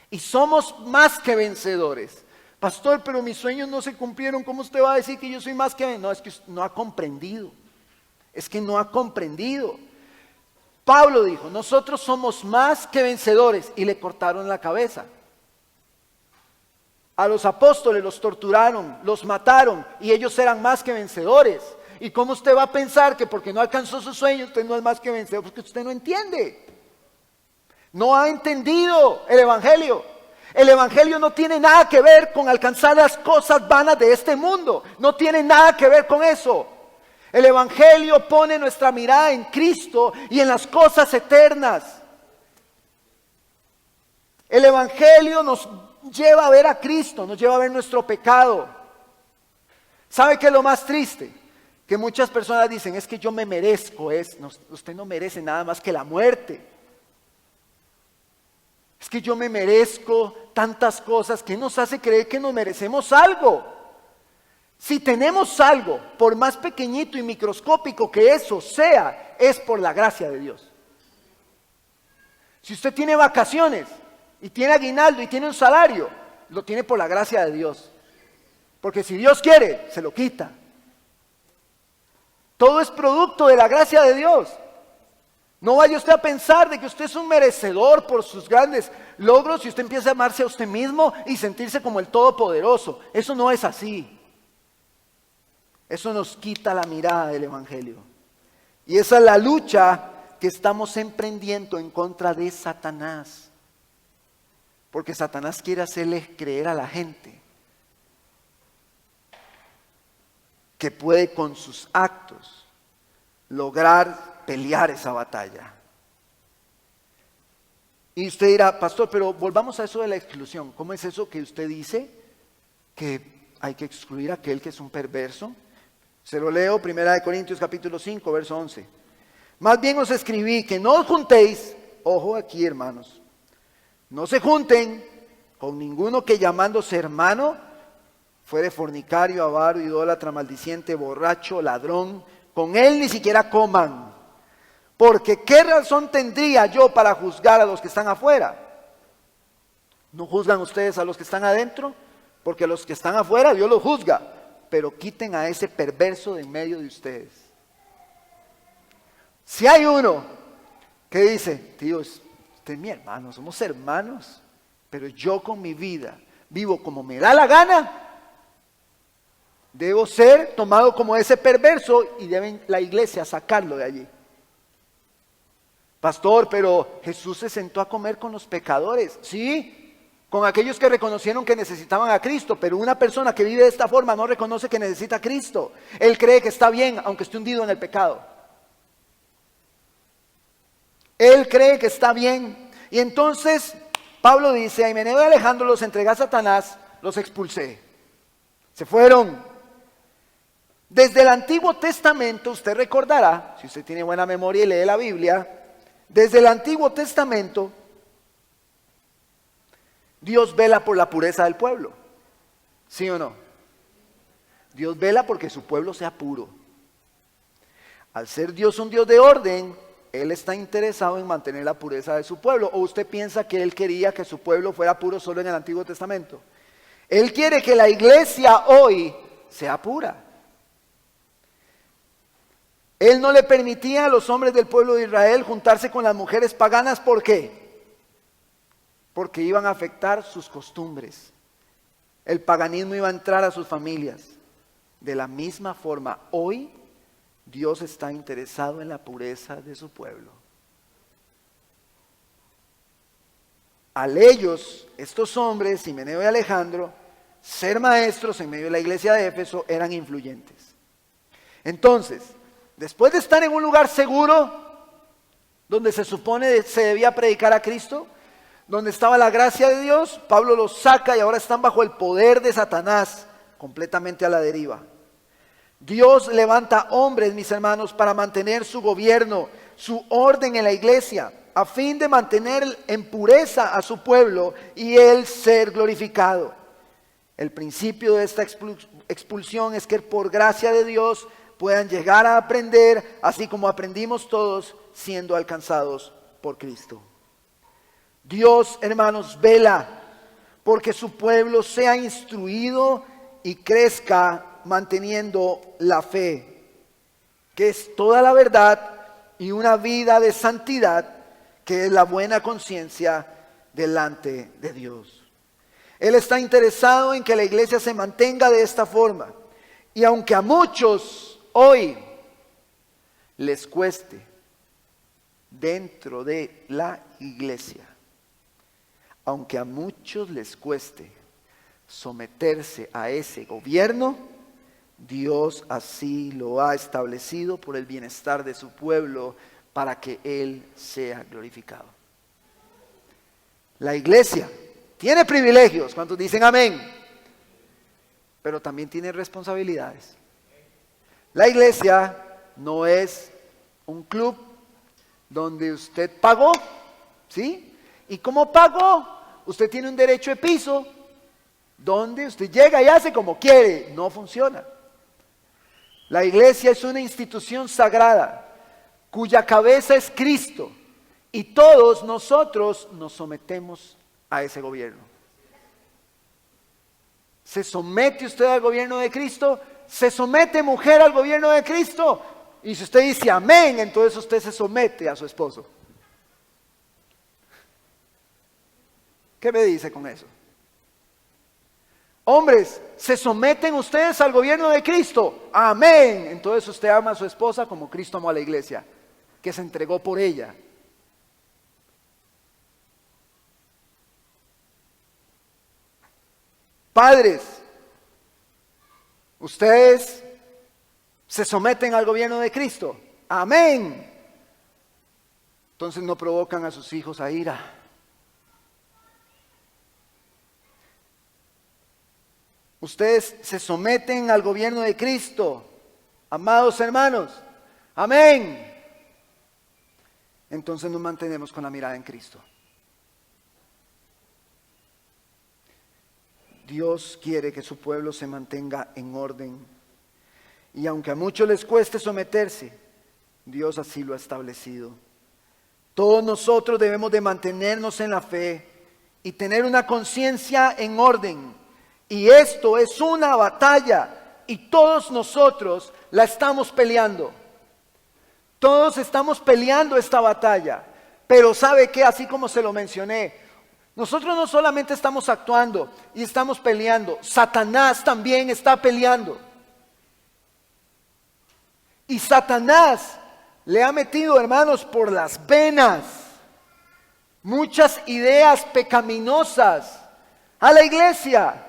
Y somos más que vencedores. Pastor, pero mis sueños no se cumplieron. ¿Cómo usted va a decir que yo soy más que vencedor? No, es que no ha comprendido. Es que no ha comprendido. Pablo dijo, nosotros somos más que vencedores. Y le cortaron la cabeza. A los apóstoles los torturaron, los mataron y ellos eran más que vencedores. ¿Y cómo usted va a pensar que porque no alcanzó su sueño usted no es más que vencedor? Porque usted no entiende. No ha entendido el Evangelio. El Evangelio no tiene nada que ver con alcanzar las cosas vanas de este mundo. No tiene nada que ver con eso. El Evangelio pone nuestra mirada en Cristo y en las cosas eternas. El Evangelio nos lleva a ver a Cristo, nos lleva a ver nuestro pecado. ¿Sabe qué es lo más triste? Que muchas personas dicen, es que yo me merezco esto. Usted no merece nada más que la muerte. Es que yo me merezco tantas cosas que nos hace creer que nos merecemos algo. Si tenemos algo, por más pequeñito y microscópico que eso sea, es por la gracia de Dios. Si usted tiene vacaciones y tiene aguinaldo y tiene un salario, lo tiene por la gracia de Dios. Porque si Dios quiere, se lo quita. Todo es producto de la gracia de Dios. No vaya usted a pensar de que usted es un merecedor por sus grandes logros y usted empieza a amarse a usted mismo y sentirse como el todopoderoso. Eso no es así. Eso nos quita la mirada del Evangelio. Y esa es la lucha que estamos emprendiendo en contra de Satanás. Porque Satanás quiere hacerle creer a la gente que puede con sus actos lograr pelear esa batalla. Y usted dirá, pastor, pero volvamos a eso de la exclusión. ¿Cómo es eso que usted dice que hay que excluir a aquel que es un perverso? Se lo leo, 1 Corintios capítulo 5, verso 11. Más bien os escribí que no os juntéis, ojo aquí hermanos, no se junten con ninguno que llamándose hermano fuere fornicario, avaro, idólatra, maldiciente, borracho, ladrón. Con él ni siquiera coman. Porque ¿qué razón tendría yo para juzgar a los que están afuera? ¿No juzgan ustedes a los que están adentro? Porque a los que están afuera Dios los juzga. Pero quiten a ese perverso de en medio de ustedes. Si hay uno que dice, tío, usted es mi hermano, somos hermanos, pero yo con mi vida vivo como me da la gana, debo ser tomado como ese perverso y debe la iglesia sacarlo de allí. Pastor, pero Jesús se sentó a comer con los pecadores, sí, con aquellos que reconocieron que necesitaban a Cristo, pero una persona que vive de esta forma no reconoce que necesita a Cristo. Él cree que está bien, aunque esté hundido en el pecado. Él cree que está bien. Y entonces Pablo dice, a Himeneo y Alejandro los entregué a Satanás, los expulsé. Se fueron. Desde el Antiguo Testamento, usted recordará, si usted tiene buena memoria y lee la Biblia, desde el Antiguo Testamento, Dios vela por la pureza del pueblo. ¿Sí o no? Dios vela porque su pueblo sea puro. Al ser Dios un Dios de orden, Él está interesado en mantener la pureza de su pueblo. ¿O usted piensa que Él quería que su pueblo fuera puro solo en el Antiguo Testamento? Él quiere que la iglesia hoy sea pura. Él no le permitía a los hombres del pueblo de Israel juntarse con las mujeres paganas. ¿Por qué? Porque iban a afectar sus costumbres. El paganismo iba a entrar a sus familias. De la misma forma, hoy Dios está interesado en la pureza de su pueblo. Al ellos, estos hombres, Himeneo y Alejandro, ser maestros en medio de la iglesia de Éfeso, eran influyentes. Entonces, después de estar en un lugar seguro, donde se supone se debía predicar a Cristo, donde estaba la gracia de Dios, Pablo los saca y ahora están bajo el poder de Satanás, completamente a la deriva. Dios levanta hombres, mis hermanos, para mantener su gobierno, su orden en la iglesia, a fin de mantener en pureza a su pueblo y Él ser glorificado. El principio de esta expulsión es que por gracia de Dios puedan llegar a aprender, así como aprendimos todos siendo alcanzados por Cristo. Dios, hermanos, vela porque su pueblo sea instruido y crezca manteniendo la fe, que es toda la verdad, y una vida de santidad, que es la buena conciencia delante de Dios. Él está interesado en que la iglesia se mantenga de esta forma. Y aunque a muchos hoy les cueste dentro de la iglesia, aunque a muchos les cueste someterse a ese gobierno, Dios así lo ha establecido por el bienestar de su pueblo para que Él sea glorificado. La iglesia tiene privilegios, ¿cuántos dicen amén? Pero también tiene responsabilidades. La iglesia no es un club donde usted pagó, ¿sí? Y como pagó, usted tiene un derecho de piso donde usted llega y hace como quiere. No funciona. La iglesia es una institución sagrada cuya cabeza es Cristo y todos nosotros nos sometemos a ese gobierno. ¿Se somete usted al gobierno de Cristo? ¿Se somete mujer al gobierno de Cristo? Y si usted dice amén, entonces usted se somete a su esposo. ¿Qué me dice con eso? Hombres, ¿se someten ustedes al gobierno de Cristo? Amén. Entonces usted ama a su esposa como Cristo amó a la iglesia, que se entregó por ella. Padres, ¿ustedes se someten al gobierno de Cristo? Amén. Entonces no provocan a sus hijos a ira. Ustedes se someten al gobierno de Cristo, amados hermanos. Amén. Entonces nos mantenemos con la mirada en Cristo. Dios quiere que su pueblo se mantenga en orden. Y aunque a muchos les cueste someterse, Dios así lo ha establecido. Todos nosotros debemos de mantenernos en la fe y tener una conciencia en orden. Y esto es una batalla y todos nosotros la estamos peleando. Todos estamos peleando esta batalla. Pero ¿sabe qué? Así como se lo mencioné, nosotros no solamente estamos actuando y estamos peleando, Satanás también está peleando. Y Satanás le ha metido, hermanos, por las venas muchas ideas pecaminosas a la iglesia.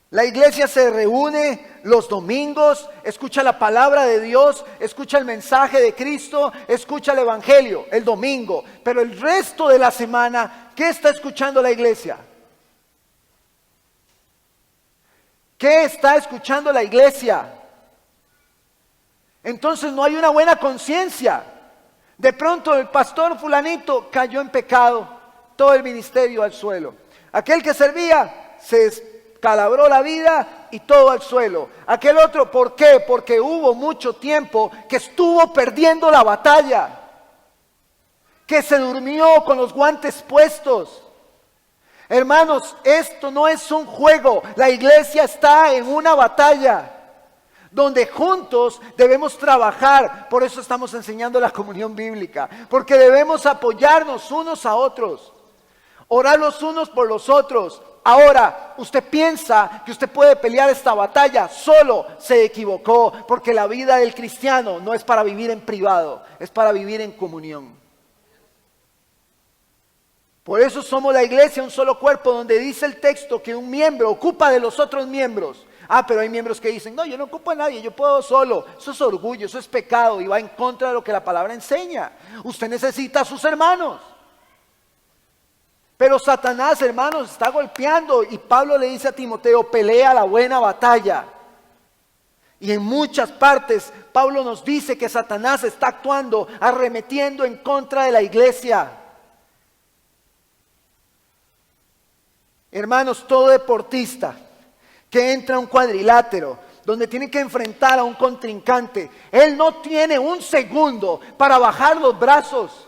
La iglesia se reúne los domingos, escucha la palabra de Dios, escucha el mensaje de Cristo, escucha el evangelio el domingo. Pero el resto de la semana, ¿qué está escuchando la iglesia? ¿Qué está escuchando la iglesia? Entonces no hay una buena conciencia. De pronto el pastor fulanito cayó en pecado, todo el ministerio al suelo. Aquel que servía se calabró la vida y todo al suelo. Aquel otro, ¿por qué? Porque hubo mucho tiempo que estuvo perdiendo la batalla, que se durmió con los guantes puestos. Hermanos, esto no es un juego. La iglesia está en una batalla donde juntos debemos trabajar. Por eso estamos enseñando la comunión bíblica, porque debemos apoyarnos unos a otros, orar los unos por los otros. Ahora, usted piensa que usted puede pelear esta batalla solo, se equivocó, porque la vida del cristiano no es para vivir en privado, es para vivir en comunión. Por eso somos la iglesia, un solo cuerpo, donde dice el texto que un miembro ocupa de los otros miembros. Pero hay miembros que dicen, no, yo no ocupo a nadie, yo puedo solo. Eso es orgullo, eso es pecado y va en contra de lo que la palabra enseña. Usted necesita a sus hermanos. Pero Satanás, hermanos, está golpeando y Pablo le dice a Timoteo, pelea la buena batalla. Y en muchas partes Pablo nos dice que Satanás está actuando, arremetiendo en contra de la iglesia. Hermanos, todo deportista que entra a un cuadrilátero donde tiene que enfrentar a un contrincante, él no tiene un segundo para bajar los brazos.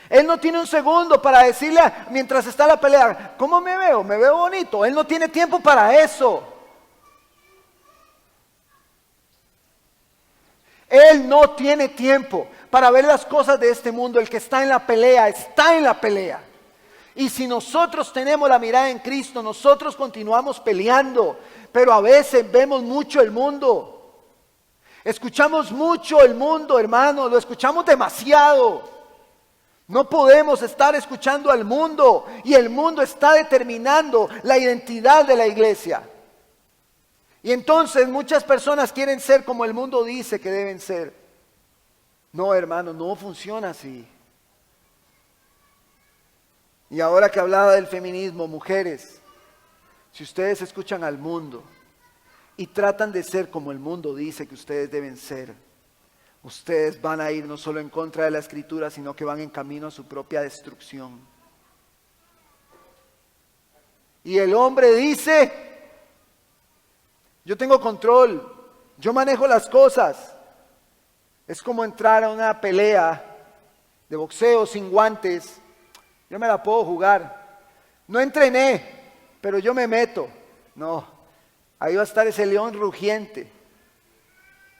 Él no tiene un segundo para decirle mientras está la pelea, ¿cómo me veo? ¿Me veo bonito? Él no tiene tiempo para eso. Él no tiene tiempo para ver las cosas de este mundo. El que está en la pelea, está en la pelea. Y si nosotros tenemos la mirada en Cristo, nosotros continuamos peleando, pero a veces vemos mucho el mundo. Escuchamos mucho el mundo, hermano, lo escuchamos demasiado. No podemos estar escuchando al mundo y el mundo está determinando la identidad de la iglesia. Y entonces muchas personas quieren ser como el mundo dice que deben ser. No, hermano, no funciona así. Y ahora que hablaba del feminismo, mujeres, si ustedes escuchan al mundo y tratan de ser como el mundo dice que ustedes deben ser, ustedes van a ir no solo en contra de la Escritura, sino que van en camino a su propia destrucción. Y el hombre dice, yo tengo control, yo manejo las cosas. Es como entrar a una pelea de boxeo sin guantes. Yo me la puedo jugar. No entrené, pero yo me meto. No, ahí va a estar ese león rugiente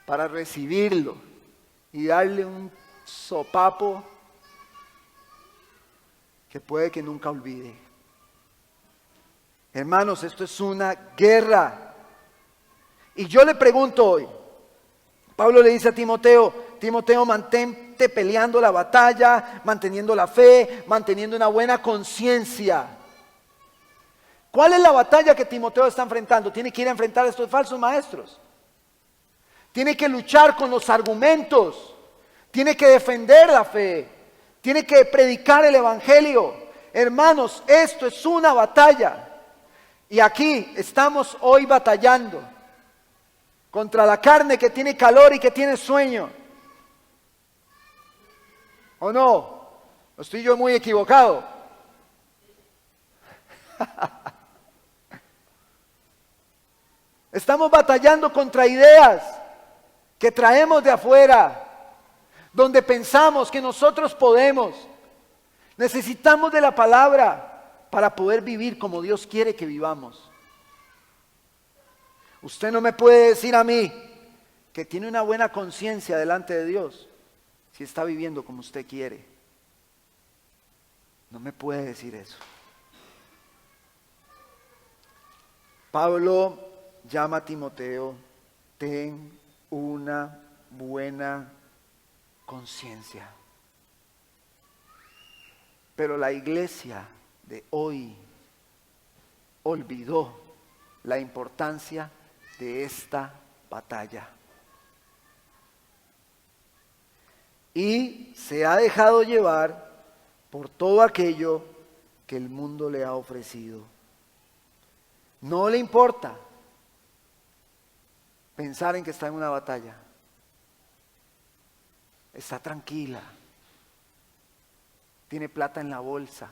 para recibirlo y darle un sopapo que puede que nunca olvide. Hermanos, esto es una guerra. Y yo le pregunto hoy, Pablo le dice a Timoteo, Timoteo, mantente peleando la batalla, manteniendo la fe, manteniendo una buena conciencia. ¿Cuál es la batalla que Timoteo está enfrentando? Tiene que ir a enfrentar a estos falsos maestros. Tiene que luchar con los argumentos. Tiene que defender la fe. Tiene que predicar el evangelio. Hermanos, esto es una batalla. Y aquí estamos hoy batallando contra la carne que tiene calor y que tiene sueño. ¿O no? ¿O estoy yo muy equivocado? Estamos batallando contra ideas que traemos de afuera, donde pensamos que nosotros podemos. Necesitamos de la palabra para poder vivir como Dios quiere que vivamos. Usted no me puede decir a mí que tiene una buena conciencia delante de Dios si está viviendo como usted quiere. No me puede decir eso. Pablo llama a Timoteo, ten una buena conciencia. Pero la iglesia de hoy olvidó la importancia de esta batalla. Y se ha dejado llevar por todo aquello que el mundo le ha ofrecido. No le importa pensar en que está en una batalla. Está tranquila. Tiene plata en la bolsa.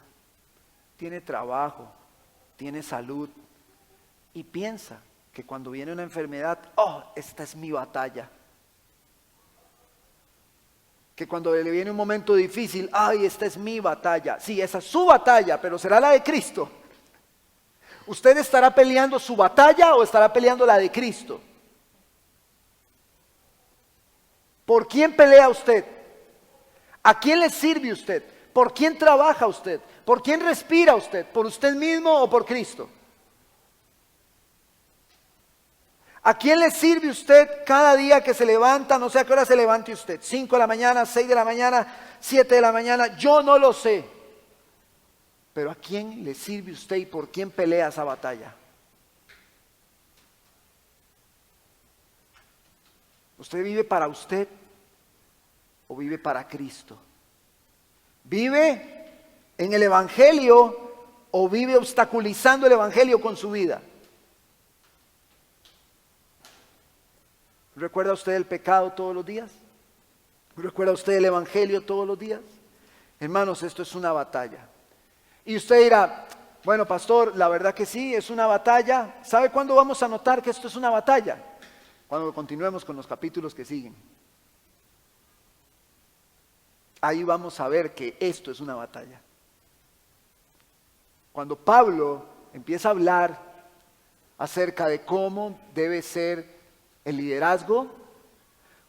Tiene trabajo. Tiene salud. Y piensa que cuando viene una enfermedad, esta es mi batalla. Que cuando le viene un momento difícil, esta es mi batalla. Sí, esa es su batalla, pero será la de Cristo. ¿Usted estará peleando su batalla o estará peleando la de Cristo? ¿Por quién pelea usted? ¿A quién le sirve usted? ¿Por quién trabaja usted? ¿Por quién respira usted? ¿Por usted mismo o por Cristo? ¿A quién le sirve usted cada día que se levanta? No sé a qué hora se levante usted. 5 de la mañana, 6 de la mañana, 7 de la mañana. Yo no lo sé. Pero ¿a quién le sirve usted y por quién pelea esa batalla? ¿Usted vive para usted o vive para Cristo? ¿Vive en el evangelio o vive obstaculizando el evangelio con su vida? ¿Recuerda usted el pecado todos los días? ¿Recuerda usted el evangelio todos los días? Hermanos, esto es una batalla. Y usted dirá, bueno, pastor, la verdad que sí, es una batalla. ¿Sabe cuándo vamos a notar que esto es una batalla? Cuando continuemos con los capítulos que siguen. Ahí vamos a ver que esto es una batalla. Cuando Pablo empieza a hablar acerca de cómo debe ser el liderazgo,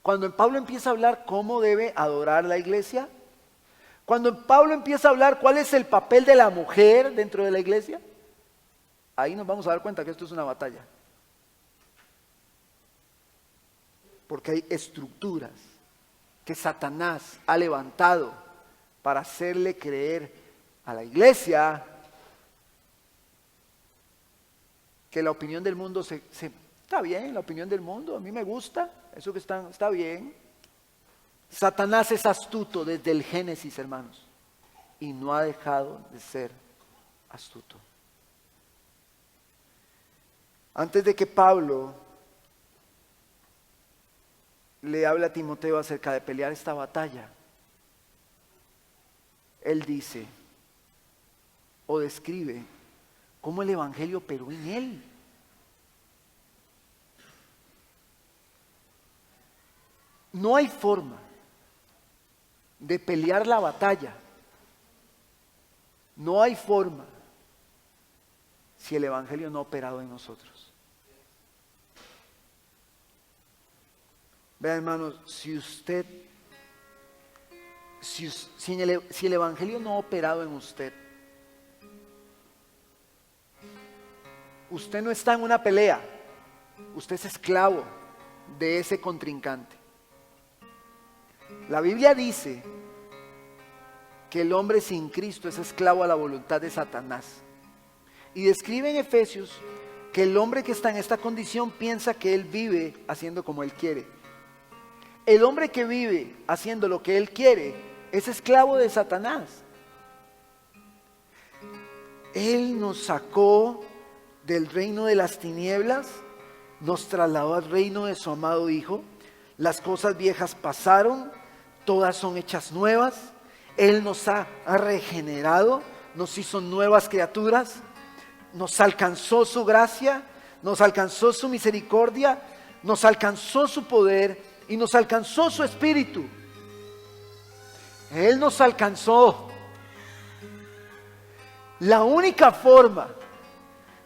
cuando Pablo empieza a hablar cómo debe adorar la iglesia, Cuando Pablo empieza a hablar cuál es el papel de la mujer dentro de la iglesia, ahí nos vamos a dar cuenta que esto es una batalla. Porque hay estructuras que Satanás ha levantado para hacerle creer a la iglesia que la opinión del mundo está bien, la opinión del mundo, a mí me gusta, eso que está bien. Satanás es astuto desde el Génesis, hermanos, y no ha dejado de ser astuto. Antes de que Pablo le hable a Timoteo acerca de pelear esta batalla, él dice o describe cómo el evangelio operó en él. No hay forma de pelear la batalla. No hay forma si el evangelio no ha operado en nosotros. Vean, hermanos, si el evangelio no ha operado en usted, usted no está en una pelea, usted es esclavo de ese contrincante. La Biblia dice que el hombre sin Cristo es esclavo a la voluntad de Satanás. Y describe en Efesios que el hombre que está en esta condición piensa que él vive haciendo como él quiere. El hombre que vive haciendo lo que él quiere es esclavo de Satanás. Él nos sacó del reino de las tinieblas, nos trasladó al reino de su amado Hijo. Las cosas viejas pasaron, todas son hechas nuevas. Él nos ha regenerado, nos hizo nuevas criaturas, nos alcanzó su gracia, nos alcanzó su misericordia, nos alcanzó su poder y nos alcanzó su espíritu. Él nos alcanzó. La única forma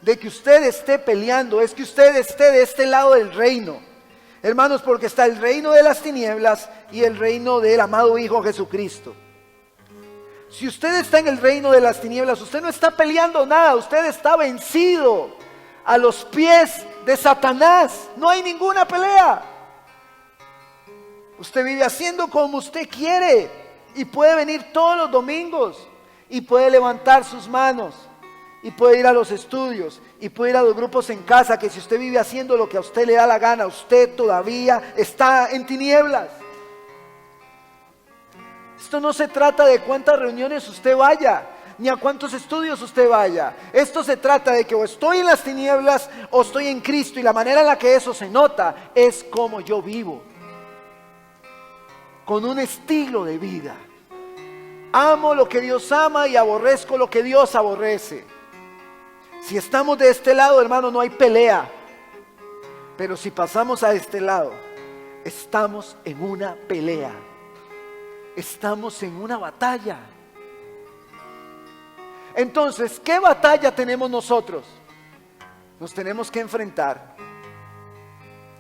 de que usted esté peleando es que usted esté de este lado del reino, hermanos, porque está el reino de las tinieblas y el reino del amado Hijo Jesucristo. Si usted está en el reino de las tinieblas, usted no está peleando nada, usted está vencido a los pies de Satanás. No hay ninguna pelea. Usted vive haciendo como usted quiere y puede venir todos los domingos y puede levantar sus manos y puede ir a los estudios y puede ir a los grupos en casa, que si usted vive haciendo lo que a usted le da la gana, usted todavía está en tinieblas. Esto no se trata de cuántas reuniones usted vaya, ni a cuántos estudios usted vaya. Esto se trata de que o estoy en las tinieblas o estoy en Cristo, y la manera en la que eso se nota es como yo vivo, con un estilo de vida. Amo lo que Dios ama y aborrezco lo que Dios aborrece. Si estamos de este lado, hermano, no hay pelea. Pero si pasamos a este lado, estamos en una pelea. Estamos en una batalla. Entonces, ¿qué batalla tenemos nosotros? Nos tenemos que enfrentar,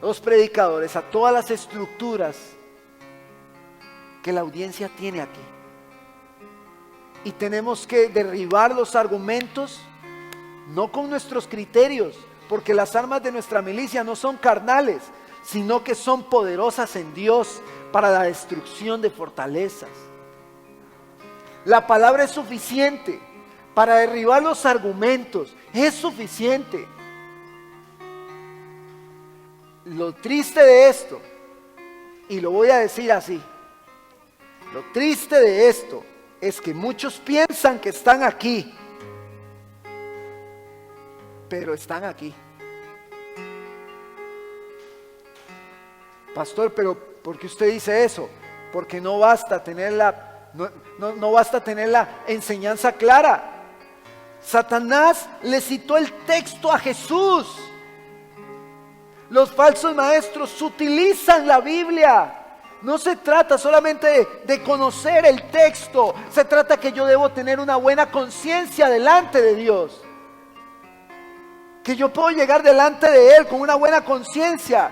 los predicadores, a todas las estructuras que la audiencia tiene aquí. Y tenemos que derribar los argumentos, no con nuestros criterios, porque las armas de nuestra milicia no son carnales, sino que son poderosas en Dios para la destrucción de fortalezas. La palabra es suficiente para derribar los argumentos, es suficiente. Lo triste de esto, y lo voy a decir así, lo triste de esto es que muchos piensan que están aquí, pero están aquí. Pastor, pero ¿por qué usted dice eso? Porque no basta tener no basta tener la enseñanza clara. Satanás le citó el texto a Jesús. Los falsos maestros utilizan la Biblia. No se trata solamente de conocer el texto, se trata que yo debo tener una buena conciencia delante de Dios, que yo puedo llegar delante de Él con una buena conciencia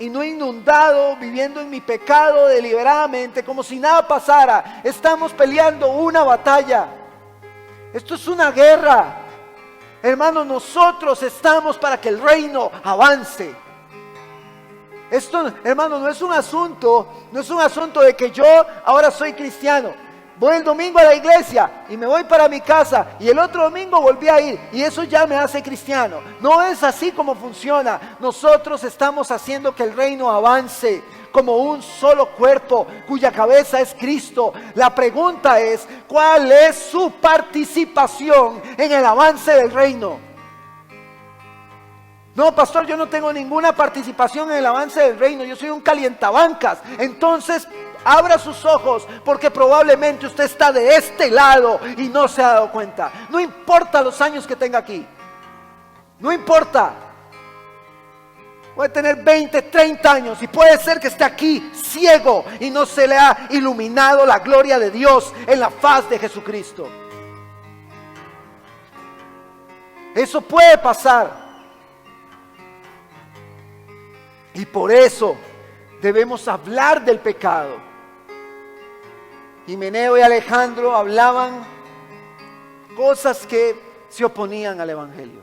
y no inundado, viviendo en mi pecado deliberadamente, como si nada pasara. Estamos peleando una batalla. Esto es una guerra. Hermanos, nosotros estamos para que el reino avance. Esto, hermano, no es un asunto de que yo ahora soy cristiano. Voy el domingo a la iglesia y me voy para mi casa y el otro domingo volví a ir y eso ya me hace cristiano. No es así como funciona. Nosotros estamos haciendo que el reino avance como un solo cuerpo cuya cabeza es Cristo. La pregunta es, ¿cuál es su participación en el avance del reino? No, pastor, yo no tengo ninguna participación en el avance del reino. Yo soy un calientabancas. Entonces, abra sus ojos, porque probablemente usted está de este lado y no se ha dado cuenta. No importa los años que tenga aquí. No importa. Puede tener 20, 30 años y puede ser que esté aquí ciego y no se le ha iluminado la gloria de Dios en la faz de Jesucristo. Eso puede pasar. Y por eso debemos hablar del pecado. Himeneo y Alejandro hablaban cosas que se oponían al Evangelio.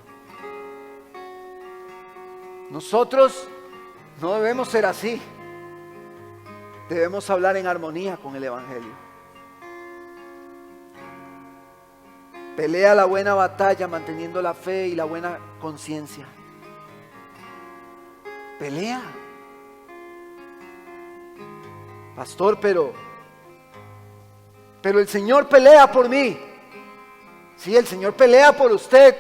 Nosotros no debemos ser así. Debemos hablar en armonía con el Evangelio. Pelea la buena batalla manteniendo la fe y la buena conciencia. Pelea. Pastor, pero el Señor pelea por mí. Sí, el Señor pelea por usted.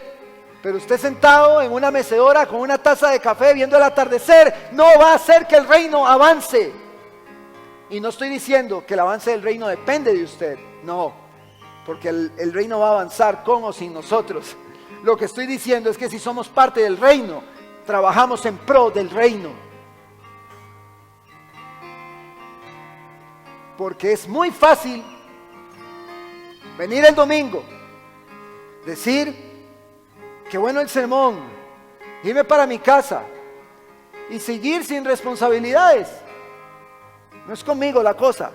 Pero usted sentado en una mecedora con una taza de café viendo el atardecer no va a hacer que el reino avance. Y no estoy diciendo que el avance del reino depende de usted. No, porque el reino va a avanzar con o sin nosotros. Lo que estoy diciendo es que si somos parte del reino, trabajamos en pro del reino. Porque es muy fácil venir el domingo, decir, qué bueno el sermón, irme para mi casa y seguir sin responsabilidades. No es conmigo la cosa.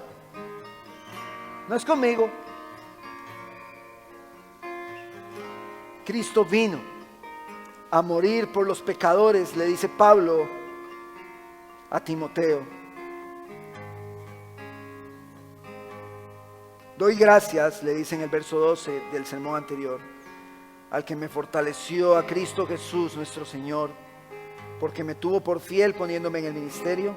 No es conmigo. Cristo vino a morir por los pecadores, le dice Pablo a Timoteo. Doy gracias, le dice en el verso 12 del sermón anterior, al que me fortaleció, a Cristo Jesús nuestro Señor, porque me tuvo por fiel poniéndome en el ministerio,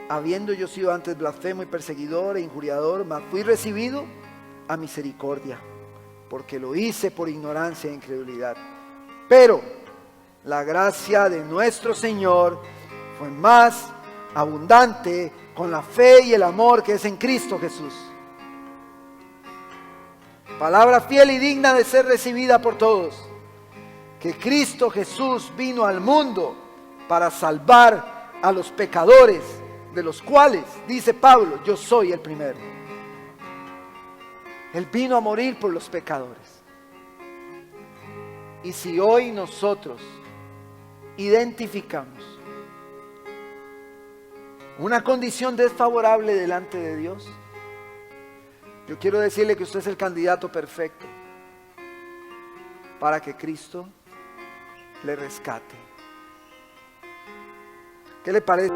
habiendo yo sido antes blasfemo y perseguidor e injuriador, mas fui recibido a misericordia, porque lo hice por ignorancia e incredulidad. Pero la gracia de nuestro Señor fue más abundante con la fe y el amor que es en Cristo Jesús. Palabra fiel y digna de ser recibida por todos, que Cristo Jesús vino al mundo para salvar a los pecadores, de los cuales, dice Pablo, yo soy el primero. Él vino a morir por los pecadores. Y si hoy nosotros identificamos una condición desfavorable delante de Dios, yo quiero decirle que usted es el candidato perfecto para que Cristo le rescate. ¿Qué le parece?